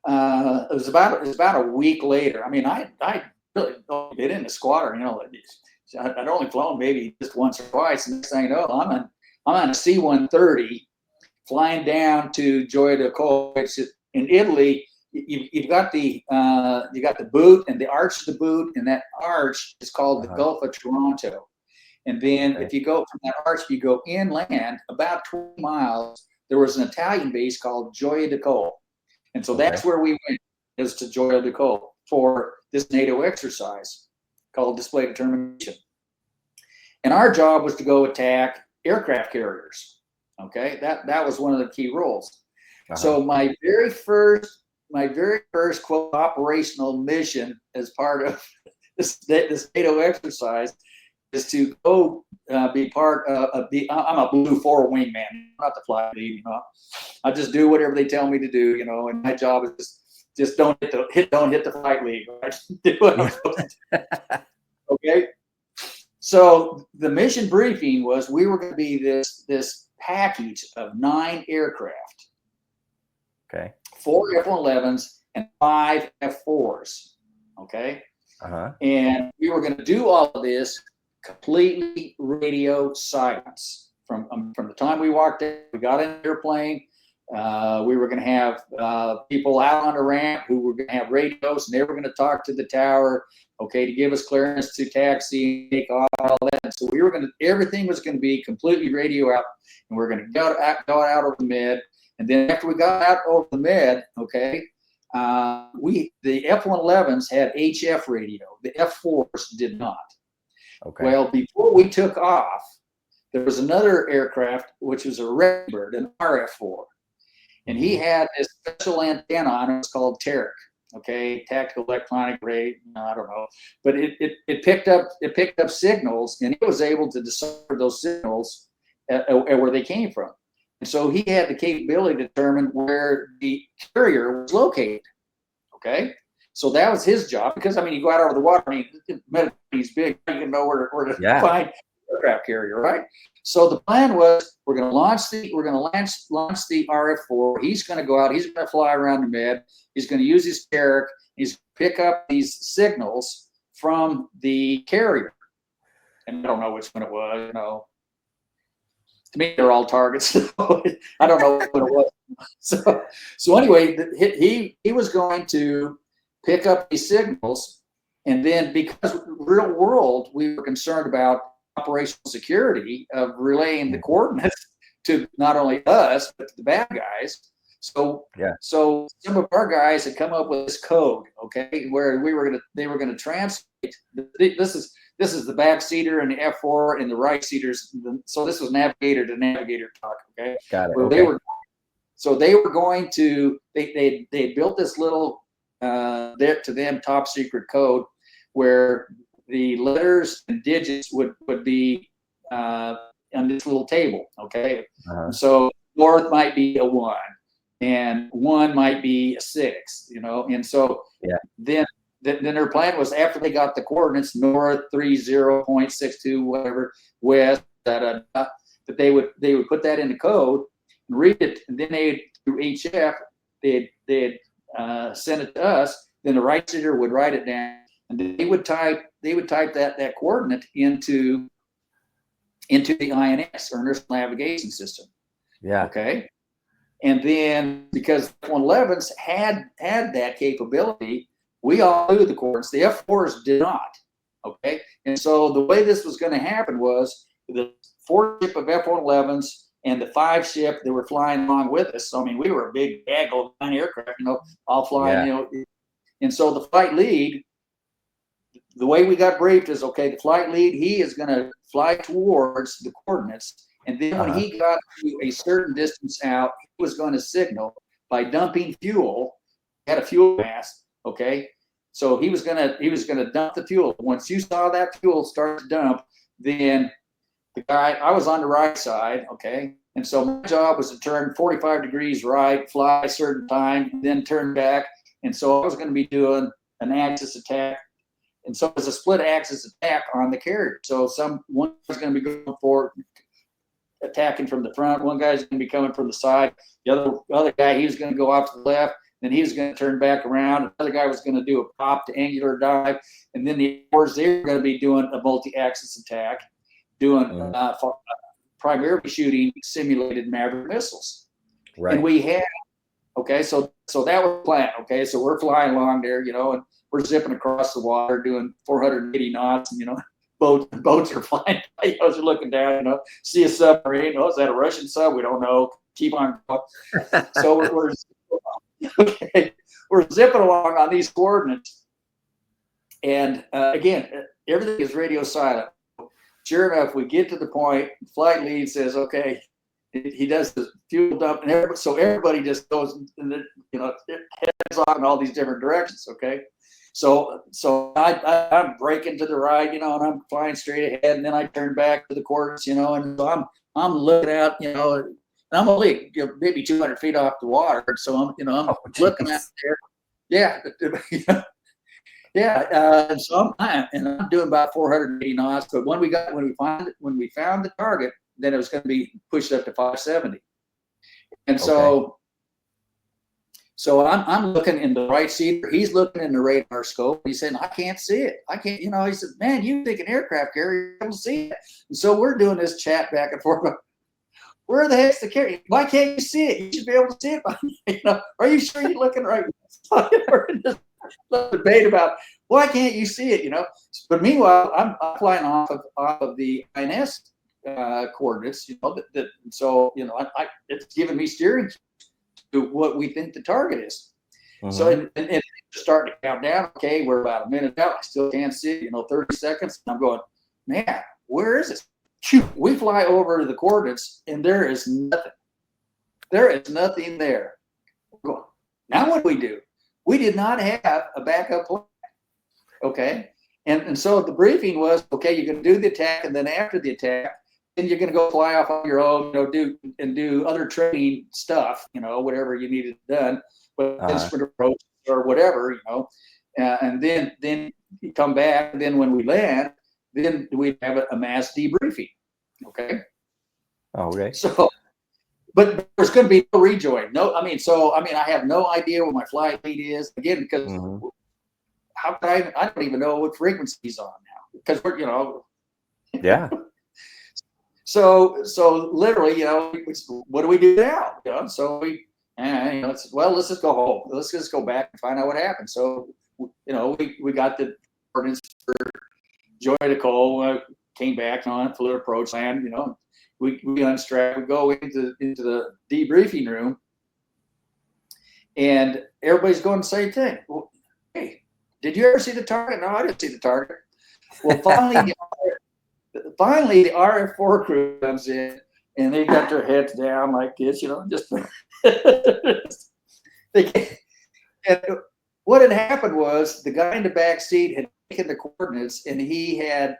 it was about a week later. I mean, I really don't get in the squadron. I'd only flown maybe just once or twice, and next thing you know, I'm on a C-130 flying down to Gioia del Colle, which is in Italy. You've got the boot and the arch of the boot, and that arch is called the Gulf of Toronto. And then if you go from that arch, you go inland about 20 miles. There was an Italian base called Gioia del Colle, and so that's where we went, is to Gioia del Colle for this NATO exercise called Display Determination. And our job was to go attack aircraft carriers. Okay, that was one of the key roles. So my very first quote operational mission as part of this NATO exercise is to go be part of I'm a blue 4 wingman, not the fly lead. I just do whatever they tell me to do, and my job is just don't hit the flight lead. Right? Do what I'm supposed to do. Okay. So the mission briefing was we were going to be this package of 9 aircraft. Okay. 4 F-111s and 5 F-4s. Okay. And we were going to do all of this completely radio silence from the time we walked in. We got in the airplane. We were going to have people out on the ramp who were going to have radios, and they were going to talk to the tower, okay, to give us clearance to taxi, take off, all that. So we were going to, everything was going to be completely radio out, and we're going to go out over the mid. And then after we got out over the mid, okay, the F-111s had HF radio. The F-4s did not. Okay. Well, before we took off, there was another aircraft, which was a Redbird, an RF-4. And he had this special antenna on it. It's called TERC, okay, tactical electronic radio. I don't know, but it picked up signals, and it was able to decipher those signals at where they came from. And so he had the capability to determine where the carrier was located. Okay, so that was his job, because I mean, you go out over the water. I mean, he's big. You can know where to find aircraft carrier, right? So the plan was, we're going to launch the RF-4. He's going to go out. He's going to fly around the mid. He's going to use his TERC. He's going to pick up these signals from the carrier. And I don't know which one it was. You know, to me, they're all targets. I don't know what it was. So anyway, he was going to pick up these signals, and then, because real world, we were concerned about operational security of relaying the coordinates to not only us but to the bad guys. So some of our guys had come up with this code, okay, where they were gonna translate. This is the back seater and the F-4 and the right seaters. So this was navigator to navigator talk, okay. Got it. Where okay. they were going to they built this little to them top secret code where the letters and digits would be on this little table, okay? So north might be a 1, and 1 might be a 6, you know? And so then their plan was, after they got the coordinates, north 30.62, whatever, west, that they would put that in the code and read it, and then through HF, they'd send it to us. Then the right seater would write it down, and they would type that coordinate into the INS, or Nurse Navigation System. Yeah. Okay. And then, because F-111s had that capability, we all knew the coordinates. The F-4s did not. Okay. And so the way this was going to happen was, the 4 ship of F-111s and the 5 ship that were flying along with us. So I mean, we were a big gaggle of 9 aircraft, you know, all flying, you know. And so the flight lead, the way we got briefed is, okay, the flight lead, he is going to fly towards the coordinates. And then when he got to a certain distance out, he was going to signal by dumping fuel. He had a fuel mask, okay? So he was going to dump the fuel. Once you saw that fuel start to dump, then the guy, I was on the right side, okay? And so my job was to turn 45 degrees right, fly a certain time, then turn back. And so I was going to be doing an axis attack. And so it was a split axis attack on the carrier. So one was going to be going forward, attacking from the front. One guy's going to be coming from the side. The other guy, he was going to go off to the left. Then he was going to turn back around. Another guy was going to do a pop to angular dive. And then the others, they were going to be doing a multi-axis attack, doing primarily shooting simulated Maverick missiles. Right. And we had, okay, so that was the plan. Okay, so we're flying along there, you know, and we're zipping across the water doing 480 knots, and, you know, boats are flying. You know, they're looking down, you know, see a submarine. Oh, is that a Russian sub? We don't know. Keep on going. So we're zipping along on these coordinates. And again, everything is radio silent. Sure enough, we get to the point, flight lead says, okay, he does the fuel dump, and everybody just goes, you know, heads on in all these different directions, okay? So I'm braking to the right, you know, and I'm flying straight ahead, and then I turn back to the coordinates, you know, and so I'm looking out, you know, and I'm only, you know, maybe 200 feet off the water, so I'm looking out there, and so I'm doing about 480 knots, but when we found the target, then it was going to be pushed up to 570, and so So I'm looking in the right seat. He's looking in the radar scope. He said, I can't see it. I can't, he said, man, you think an aircraft carrier, you're able to see it. And so we're doing this chat back and forth. Where the heck's the carrier? Why can't you see it? You should be able to see it. Are you sure you're looking right? We're in this debate about why can't you see it? But meanwhile, I'm flying off of the INS coordinates. So it's giving me steering to what we think the target is. So and it's starting to count down. Okay, we're about a minute out. I still can't see it. 30 seconds. And I'm going, man, where is it? We fly over to the coordinates, and there is nothing. There is nothing there. Now what do we do? We did not have a backup plan. Okay, and so the briefing was, okay, you're going to do the attack, and then after the attack, then you're going to go fly off on your own, do other training stuff, whatever you needed done, with instrument approach or whatever, and then you come back, and then when we land, then we have a mass debriefing. Okay. Okay. So, but there's going to be no rejoin. I have no idea what my flight lead is, again, because how could I don't even know what frequency he's on now, because we're, yeah. So literally, what do we do now? So let's just go home. Let's just go back and find out what happened. So, we got the ordinance for Joy Nicole, came back on it, flew approach land, we unstrap, we go into the debriefing room, and everybody's going the same thing. Well, hey, did you ever see the target? No, I didn't see the target. Well, finally, the RF4 crew comes in, and they got their heads down like this, just and what had happened was the guy in the back seat had taken the coordinates, and he had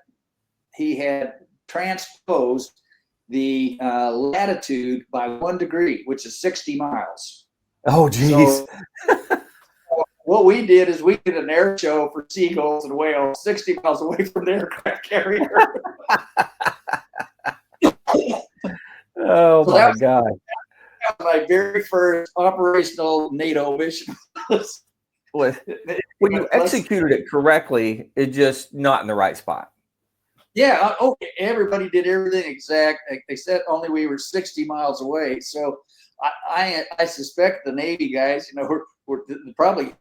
transposed the latitude by 1 degree, which is 60 miles. Oh, geez. So, what we did is we did an air show for seagulls and whales 60 miles away from the aircraft carrier. Oh, so my God. That was my very first operational NATO mission. When you executed it correctly, it's just not in the right spot. Yeah, okay. Everybody did everything exact, except only we were 60 miles away. So I suspect the Navy guys, were probably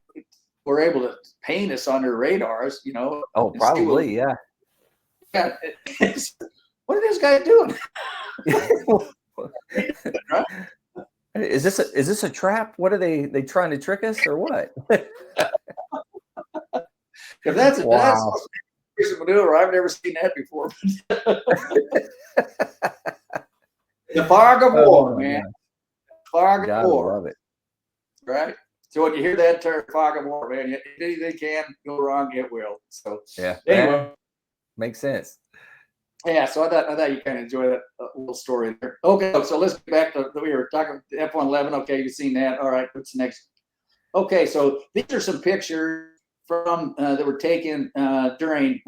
were able to paint us on their radars, Oh, probably, yeah. Yeah. What are these guys doing? Is this a trap? What are they trying to trick us or what? If that's a maneuver, I've never seen that before. The fog of war, man. Fog of war. Love it. Right? So when you hear that term, fog of war, man, if anything can go wrong, it will. So yeah. Anyway, makes sense. Yeah, so I thought you kind of enjoy that little story there. Okay, so let's get back to we were talking F-111. Okay, you've seen that. All right, what's next? Okay, so these are some pictures from that were taken during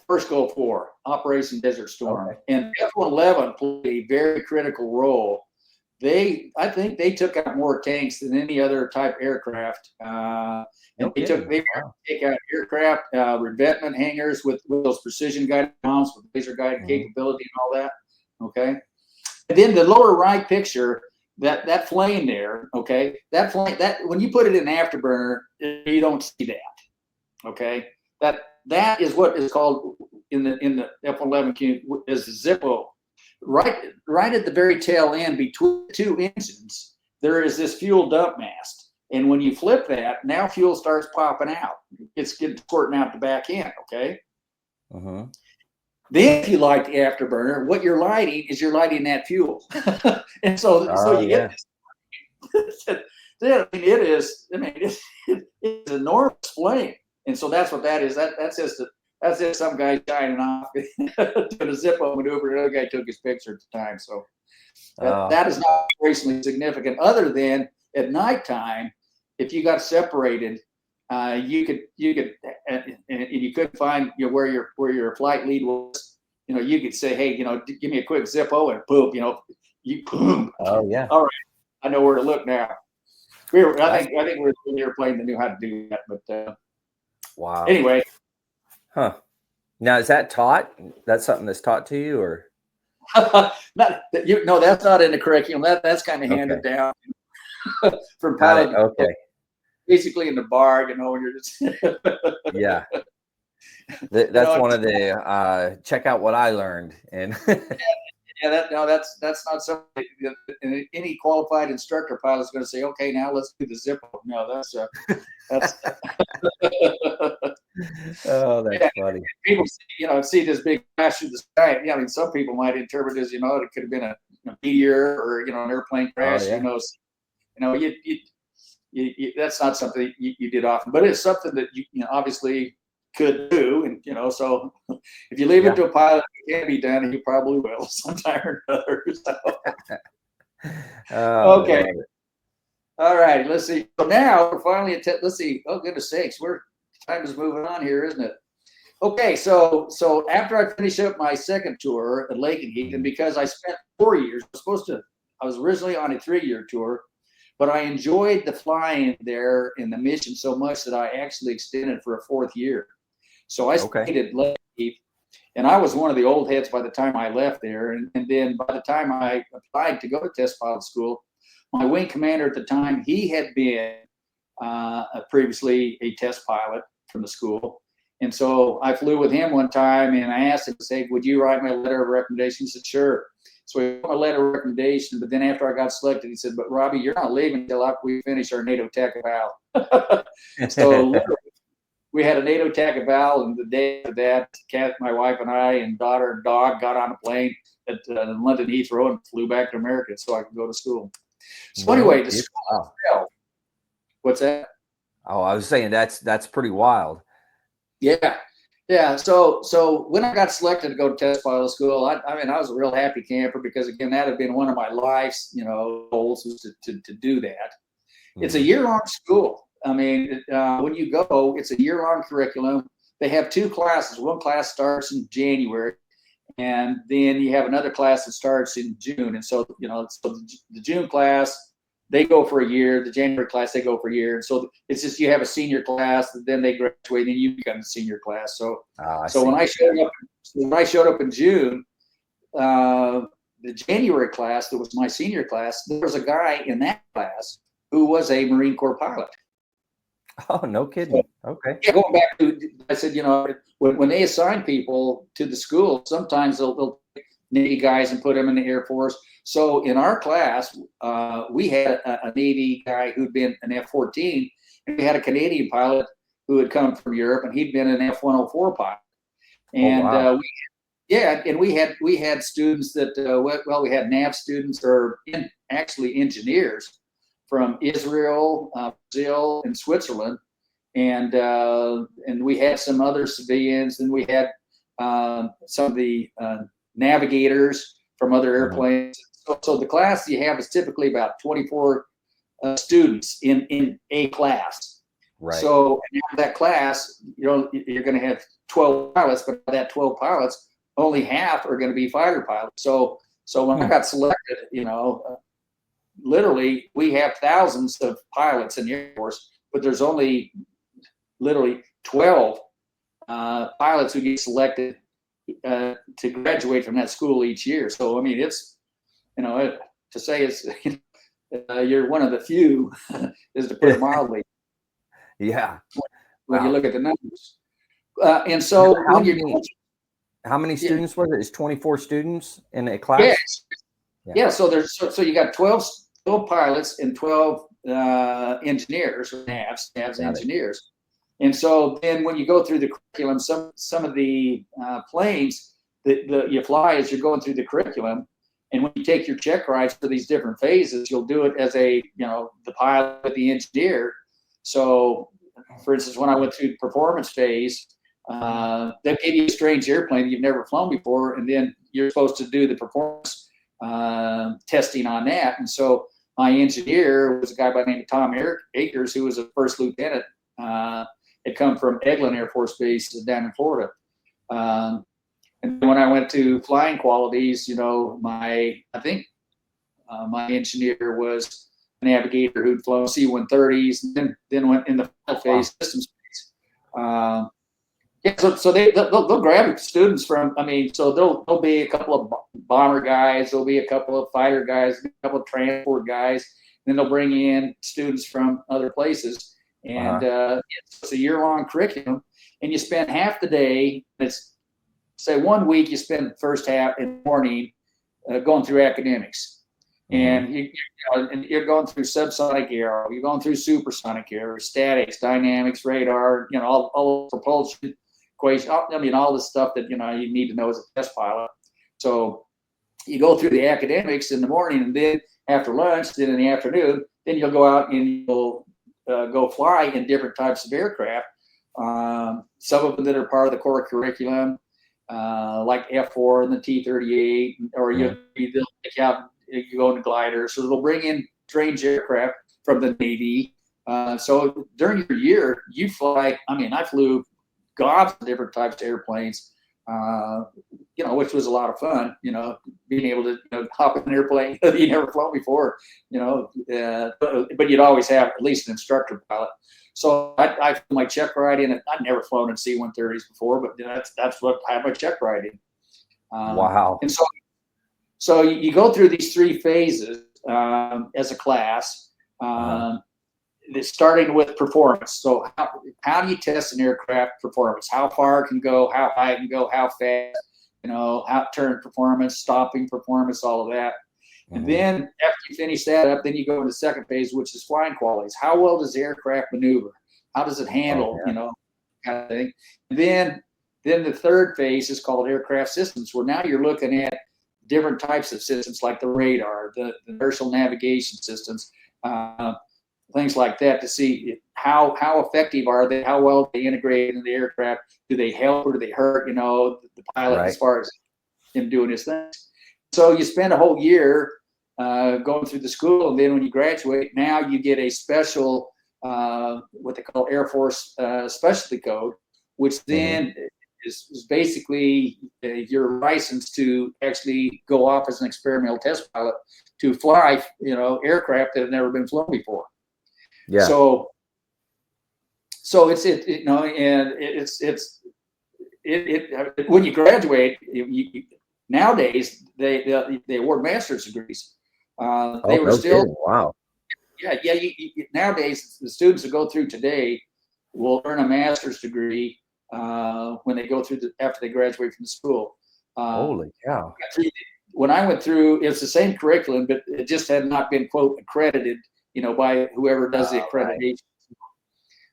first Gulf War, Operation Desert Storm, and F-111 played a very critical role. I think they took out more tanks than any other type aircraft. They take out aircraft, revetment hangars with those precision guided bombs with laser guided capability and all that. Okay, and then the lower right picture, that flame there. Okay, that flame, that when you put it in afterburner, you don't see that. Okay, that is what is called in the F-111 is Zippo. Right at the very tail end between the two engines, there is this fuel dump mast. And when you flip that, now fuel starts popping out. It's squirting out the back end, okay? Uh-huh. Then if you light the afterburner, what you're lighting is you're lighting that fuel. And so you get this. It's an enormous flame. And so that's what that is. That's just some guy shining off doing a Zippo maneuver. Another guy took his picture at the time. So that is not operationally significant, other than at nighttime, if you got separated, you could find where your flight lead was. You could say, hey, give me a quick Zippo, and boom, You, Oh yeah. all right, I know where to look now. I think we were in the airplane that knew how to do that. But Wow. anyway, Huh. Now is that taught? That's something that's taught to you, or? no, that's not in the curriculum. That's kind of handed down from Got it. pilot. Okay. Basically in the bar, you're just Yeah. That's one of the check out what I learned. And yeah, that's not something any qualified instructor pilot is going to say, okay, now let's do the Zippo. No, that's oh, that's funny. People see this big crash through the sky. Yeah, I mean, some people might interpret it as, it could have been a meteor or, an airplane crash. Oh, yeah. That's not something you did often, but it's something that you obviously could do. And, so if you leave it to a pilot, it can be done, and you probably will sometime or another. So. Okay. All right. Let's see. So now we're finally at, let's see. Oh, goodness sakes. Time is moving on here, isn't it? Okay. So after I finish up my second tour at Lake and Heath, and because I spent 4 years, I was originally on a 3-year tour, but I enjoyed the flying there in the mission so much that I actually extended for a 4th year. So I stayed at Lake Heath, and I was one of the old heads by the time I left there. And then by the time I applied to go to test pilot school, my wing commander at the time, he had been previously a test pilot from the school. And so I flew with him one time, and I asked him to say, would you write my letter of recommendation? He said, sure. So he wrote my letter of recommendation, but then after I got selected, he said, but Robbie, you're not leaving until after we finish our NATO TAC eval. So literally, we had a NATO TAC eval, and the day of that, Kat, my wife, and I, and daughter and dog got on a plane at London Heathrow and flew back to America so I could go to school. So anyway, the school itself, what's that? Oh, I was saying that's pretty wild. Yeah. So when I got selected to go to test pilot school, I mean, I was a real happy camper because, again, that had been one of my life's, goals, was to do that. Mm-hmm. It's a year-long school. I mean, when you go, it's a year-long curriculum. They have 2 classes. One class starts in January, and then you have another class that starts in June. And so, so the June class, they go for a year. The January class, they go for a year. And so it's just, you have a senior class, then they graduate, and you become the senior class. So, when I showed up in June, the January class, that was my senior class, there was a guy in that class who was a Marine Corps pilot. Oh, no kidding. Okay. Yeah, going back to, I said, when they assign people to the school, sometimes they'll take Navy guys and put them in the Air Force. So in our class, we had a Navy guy who'd been an F-14, and we had a Canadian pilot who had come from Europe, and he'd been an F-104 pilot. And and we had students that we had NAV students, or actually engineers from Israel, Brazil, and Switzerland, and we had some other civilians, and we had some of the navigators from other airplanes. So the class you have is typically about 24 students in a class. Right. So in that class, you're going to have 12 pilots, but of that 12 pilots, only half are going to be fighter pilots. So when I got selected, literally, we have thousands of pilots in the Air Force, but there's only literally 12 pilots who get selected to graduate from that school each year. So, I mean, it's, to say it's, you're one of the few is to put it mildly. Yeah. When you look at the numbers. And so how many students was it? Is 24 students in a class? Yes. Yeah. So you got 12 pilots and 12 engineers, or NAVs engineers. And so then when you go through the curriculum, some of the planes that you fly as you're going through the curriculum, and when you take your check rides for these different phases, you'll do it as the pilot with the engineer. So, for instance, when I went through the performance phase, they gave you a strange airplane that you've never flown before, and then you're supposed to do the performance testing on that. And so my engineer was a guy by the name of Tom Akers, who was a first lieutenant, had come from Eglin Air Force Base down in Florida. And when I went to flying qualities, I think My engineer was a navigator who'd flown C-130s, and then went in the final phase systems phase. Yeah, so they'll grab students from, I mean, so there'll be a couple of bomber guys, there'll be a couple of fighter guys, a couple of transport guys, and then they'll bring in students from other places. And it's a year-long curriculum, and you spend half the day, it's, say 1 week, you spend the first half in the morning going through academics. And you're going through subsonic aero, you're going through supersonic aero, statics, dynamics, radar, all propulsion equation, I mean, all the stuff that, you need to know as a test pilot. So you go through the academics in the morning, and then after lunch, then in the afternoon, then you'll go out and you'll go fly in different types of aircraft. Some of them that are part of the core curriculum, like F4 and the T-38, or they'll take out, you go into gliders. So they'll bring in strange aircraft from the Navy. So during your year, you fly, I mean, I flew gobs of different types of airplanes, which was a lot of fun, being able to hop in an airplane that you never flown before, but you'd always have at least an instructor pilot. So I flew my check ride in, and I'd never flown in C-130s before, but that's what I had my check ride in. Wow. And so you go through these 3 phases as a class. Starting with performance. So how do you test an aircraft performance? How far it can go, how high it can go, how fast, out turn performance, stopping performance, all of that. And then after you finish that up, then you go into the second phase, which is flying qualities. How well does the aircraft maneuver? How does it handle, kind of thing. And then the third phase is called aircraft systems, where now you're looking at different types of systems like the radar, the inertial navigation systems, things like that, to see how effective are they, how well they integrate into the aircraft. Do they help or do they hurt, the pilot as far as him doing his things. So you spend a whole year going through the school, and then when you graduate, now you get a special, what they call Air Force specialty code, which then is basically your license to actually go off as an experimental test pilot to fly, aircraft that have never been flown before. Yeah. So it's when you graduate, nowadays they award master's degrees. They were still kidding. Wow. Yeah. Nowadays the students that go through today will earn a master's degree when they go through after they graduate from the school. Holy cow! When I went through, it's the same curriculum, but it just had not been, quote, accredited, by whoever does the accreditation. Right.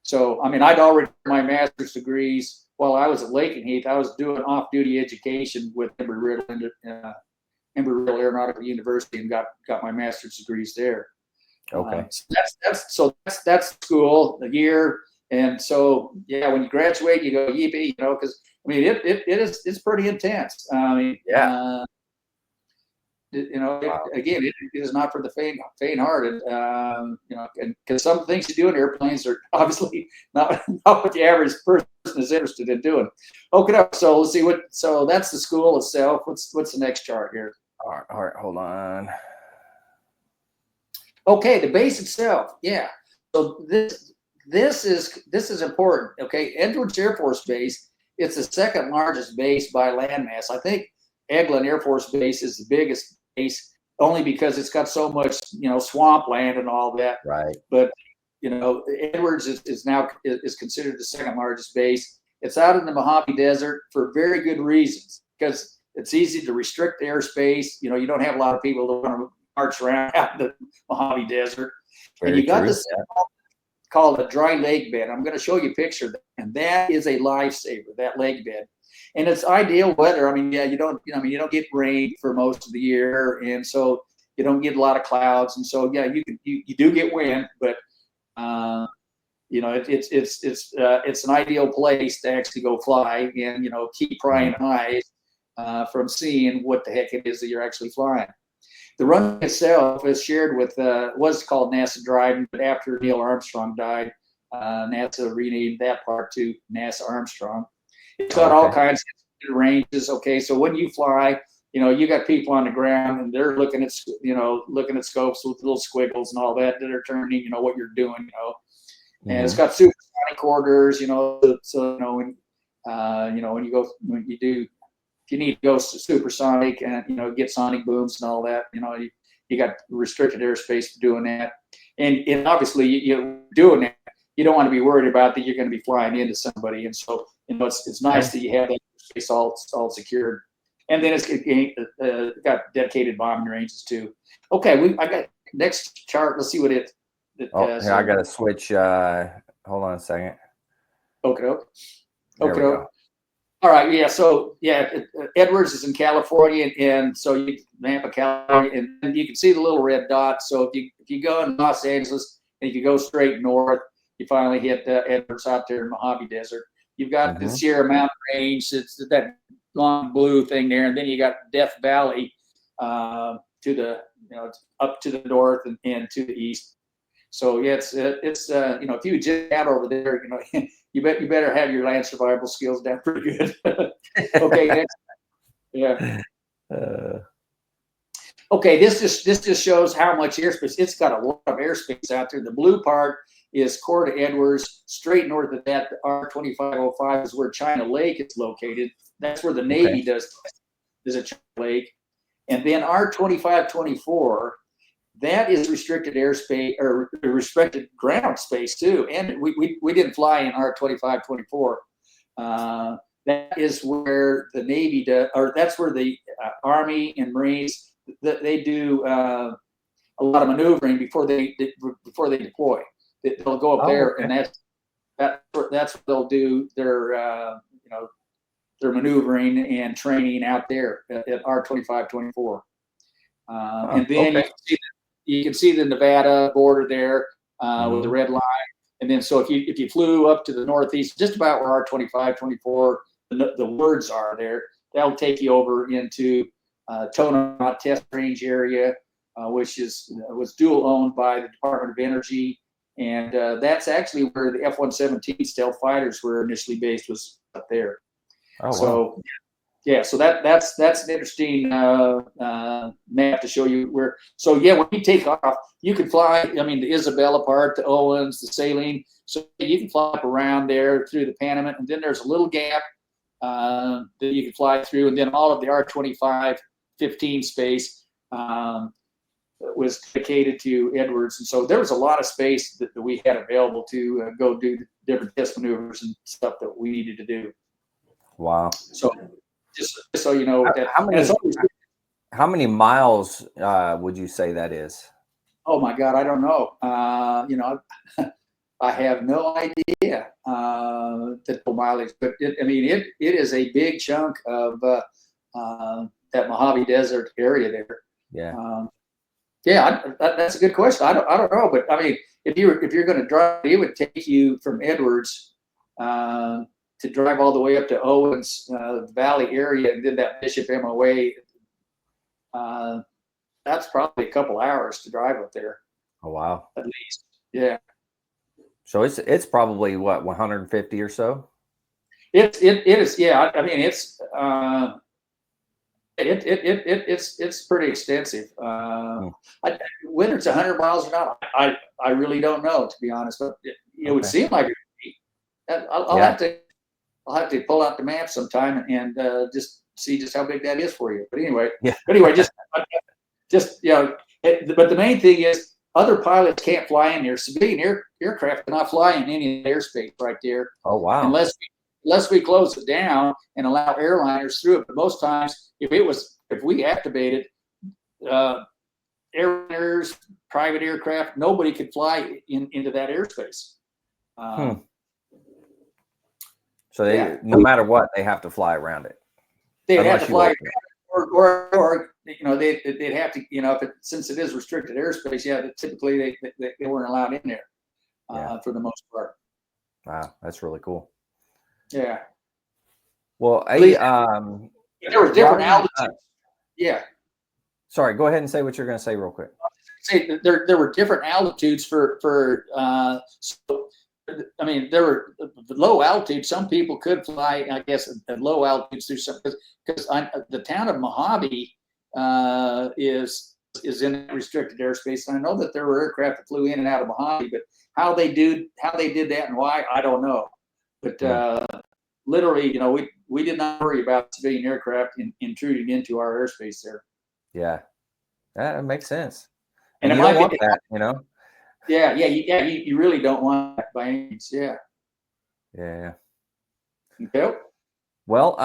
So, I mean, I'd already done my master's degrees while I was at Lakenheath. I was doing off-duty education with Embry-Riddle Aeronautical University, and got my master's degrees there. Okay. So that's school, a year. And so, yeah, when you graduate, you go yippee, because I mean, it's pretty intense. I mean, yeah. Wow. Again, it is not for the faint-hearted. And because some things you do in airplanes are obviously not what the average person is interested in doing. Okay, so let's see so that's the school itself. What's the next chart here? All right, hold on. Okay, the base itself. Yeah. So this is important. Okay, Edwards Air Force Base. It's the second largest base by landmass. I think Eglin Air Force Base is the biggest base, only because it's got so much, swampland and all that. Right. But Edwards is now considered the second largest base. It's out in the Mojave Desert for very good reasons, because it's easy to restrict airspace. You don't have a lot of people that want to march around out in the Mojave Desert. Very and you got this called a dry lake bed. I'm going to show you a picture of that, and that is a lifesaver, that lake bed. And it's ideal weather. I mean, yeah, you don't get rain for most of the year, and so you don't get a lot of clouds. And so, yeah, you do get wind, but it's an ideal place to actually go fly and keep prying eyes from seeing what the heck it is that you're actually flying. The runway itself is shared with was called NASA Dryden, but after Neil Armstrong died, NASA renamed that part to NASA Armstrong. It's got all kinds of ranges. Okay, so when you fly, you got people on the ground and they're looking at scopes with little squiggles and all that are turning, what you're doing, and it's got supersonic orders, so when if you need to go supersonic and get sonic booms and all that, you got restricted airspace for doing that, and obviously you're doing that, you don't want to be worried about that you're going to be flying into somebody, and so it's nice that you have that space all secured, and then it's got dedicated bombing ranges too. Okay, I got next chart. Let's see what it does. Yeah, I got to switch. Hold on a second. Okay. All right, yeah. So Edwards is in California, and so Nampa, California, and you can see the little red dot. So if you go in Los Angeles and you go straight north, you finally hit Edwards out there in Mojave Desert. You've got the Sierra Mountain Range. It's that long blue thing there, and then you got Death Valley to the up to the north and to the east. So it's if you just out over there, you better have your land survival skills down pretty good. Okay, next. Yeah. Okay, this just shows how much airspace. It's got a lot of airspace out there. The blue part is core to Edwards. Straight north of that, the R2505 is where China Lake is located. That's where the Navy does a China Lake. And then R2524, that is restricted airspace or restricted ground space too. And we didn't fly in R2524. That is where the Navy does, or that's where the Army and Marines they do a lot of maneuvering before they deploy. They'll go up there, and that's where they'll do their their maneuvering and training out there at R2524. And then you can see the Nevada border there with the red line. And then so if you flew up to the northeast, just about where R2524 the words are there, that'll take you over into Tonopah Test Range area, which was dual owned by the Department of Energy. And that's actually where the F-117 stealth fighters were initially based, was up there. Oh, so wow. Yeah, so that's an interesting map to show you where. So yeah, when you take off, you can fly. I mean, the Isabella part, the Owens, the Saline. So you can fly up around there through the Panamint, and then there's a little gap that you can fly through, and then all of the R25-15 space was dedicated to Edwards, and so there was a lot of space that we had available to go do different test maneuvers and stuff that we needed to do. Wow. So just so you know, how many miles would you say that is? Oh my God, I don't know. I have no idea the mileage, but it is a big chunk of that Mojave Desert area there. Yeah. That's a good question. I don't know, but I mean, if you're going to drive, it would take you from Edwards to drive all the way up to Owens Valley area, and then that Bishop MOA. That's probably a couple hours to drive up there. Oh wow! At least, yeah. So it's probably what, 150 or so. It is, yeah. I mean, it's it's pretty extensive. Whether it's 100 miles or not, I really don't know, to be honest. But it would seem like it would be. I'll have to pull out the map sometime and just see just how big that is for you. But anyway, just but the main thing is other pilots can't fly in there. Civilian aircraft cannot fly in any airspace right there. Oh wow! Unless we close it down and allow airliners through it. But most times, if we activated airliners, private aircraft, nobody could fly into that airspace. So no matter what, they have to fly around it. They'd have to fly, or they'd have to, since it is restricted airspace. Yeah, typically they weren't allowed in there for the most part. Wow, that's really cool. Yeah. Well, there were different altitudes. Yeah. Sorry, go ahead and say what you're going to say real quick. Say there were different altitudes for so I mean, there were low altitude. Some people could fly, I guess, at low altitudes through some, because the town of Mojave is in restricted airspace. And I know that there were aircraft that flew in and out of Mojave, but how they did that and why, I don't know. But literally, you know, we did not worry about civilian aircraft intruding into our airspace there. Yeah, that makes sense. And you don't want that, you know. Yeah, you really don't want that by any means. Yeah. Yeah. Okay. Well,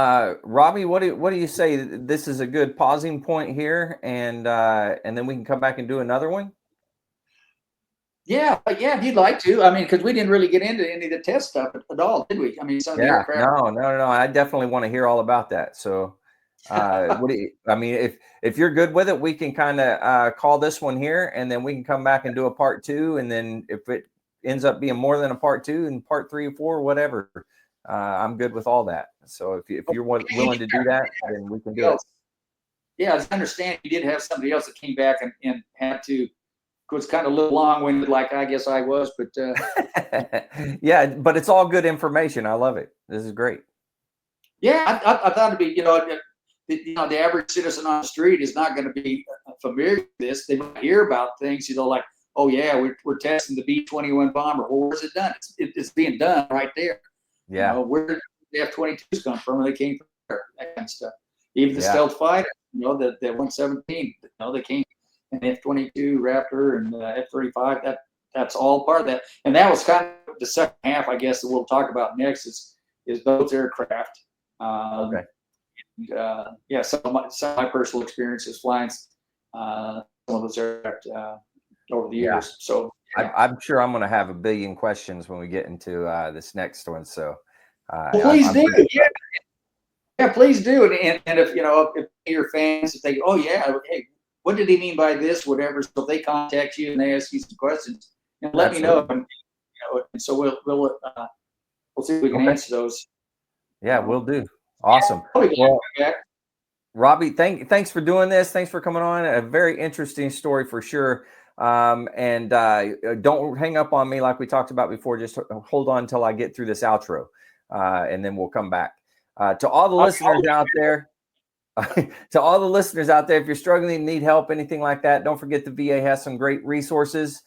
Robbie, what do you say? This is a good pausing point here, and then we can come back and do another one. Yeah, if you'd like to. I mean, because we didn't really get into any of the test stuff at all, did we? I mean, some of the aircraft. No. I definitely want to hear all about that. So, what do you? I mean, if you're good with it, we can kind of call this one here, and then we can come back and do a part 2, and then if it ends up being more than a part 2 and part 3 or 4, whatever, I'm good with all that. So if you're willing to do that, then we can do it. Yeah, as I understand, you did have somebody else that came back and had to. It was kind of a little long-winded, like I guess I was, but yeah, but it's all good information. I love it. This is great. Yeah, I thought it'd be, the average citizen on the street is not going to be familiar with this. They might hear about things, like, oh yeah, we're testing the B-21 bomber. Well, where's it done? It's being done right there. Yeah. Where did the F-22s come from? Where they came from there, that kind of stuff. Even the stealth fighter, the 117, they came. And F-22 Raptor and F-35, that's all part of that. And that was kind of the second half, I guess, that we'll talk about next is those aircraft. Okay. And, some of my personal experiences flying some of those aircraft over the years. So I'm sure I'm going to have a billion questions when we get into this next one. So please do. Yeah, please do. And if if your fans, if they oh yeah, hey, what did he mean by this? Whatever. So if they contact you and they ask you some questions, and let me know. And, and so we'll see if we can answer those. Yeah, we'll do. Awesome. Well, Robbie, thanks for doing this. Thanks for coming on. A very interesting story for sure. And don't hang up on me like we talked about before. Just hold on until I get through this outro, and then we'll come back. To all the listeners out there. To all the listeners out there, if you're struggling, need help, anything like that, don't forget the VA has some great resources.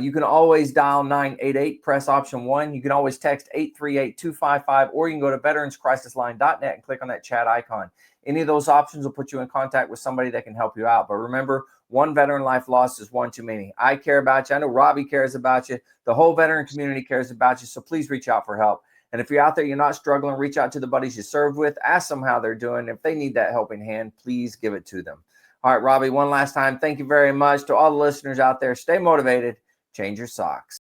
You can always dial 988, press option 1. You can always text 838-255, or you can go to veteranscrisisline.net and click on that chat icon. Any of those options will put you in contact with somebody that can help you out. But remember, one veteran life lost is one too many. I care about you. I know Robbie cares about you. The whole veteran community cares about you. So please reach out for help. And if you're out there, you're not struggling, reach out to the buddies you served with, ask them how they're doing. If they need that helping hand, please give it to them. All right, Robbie, one last time, thank you very much. To all the listeners out there, stay motivated, change your socks.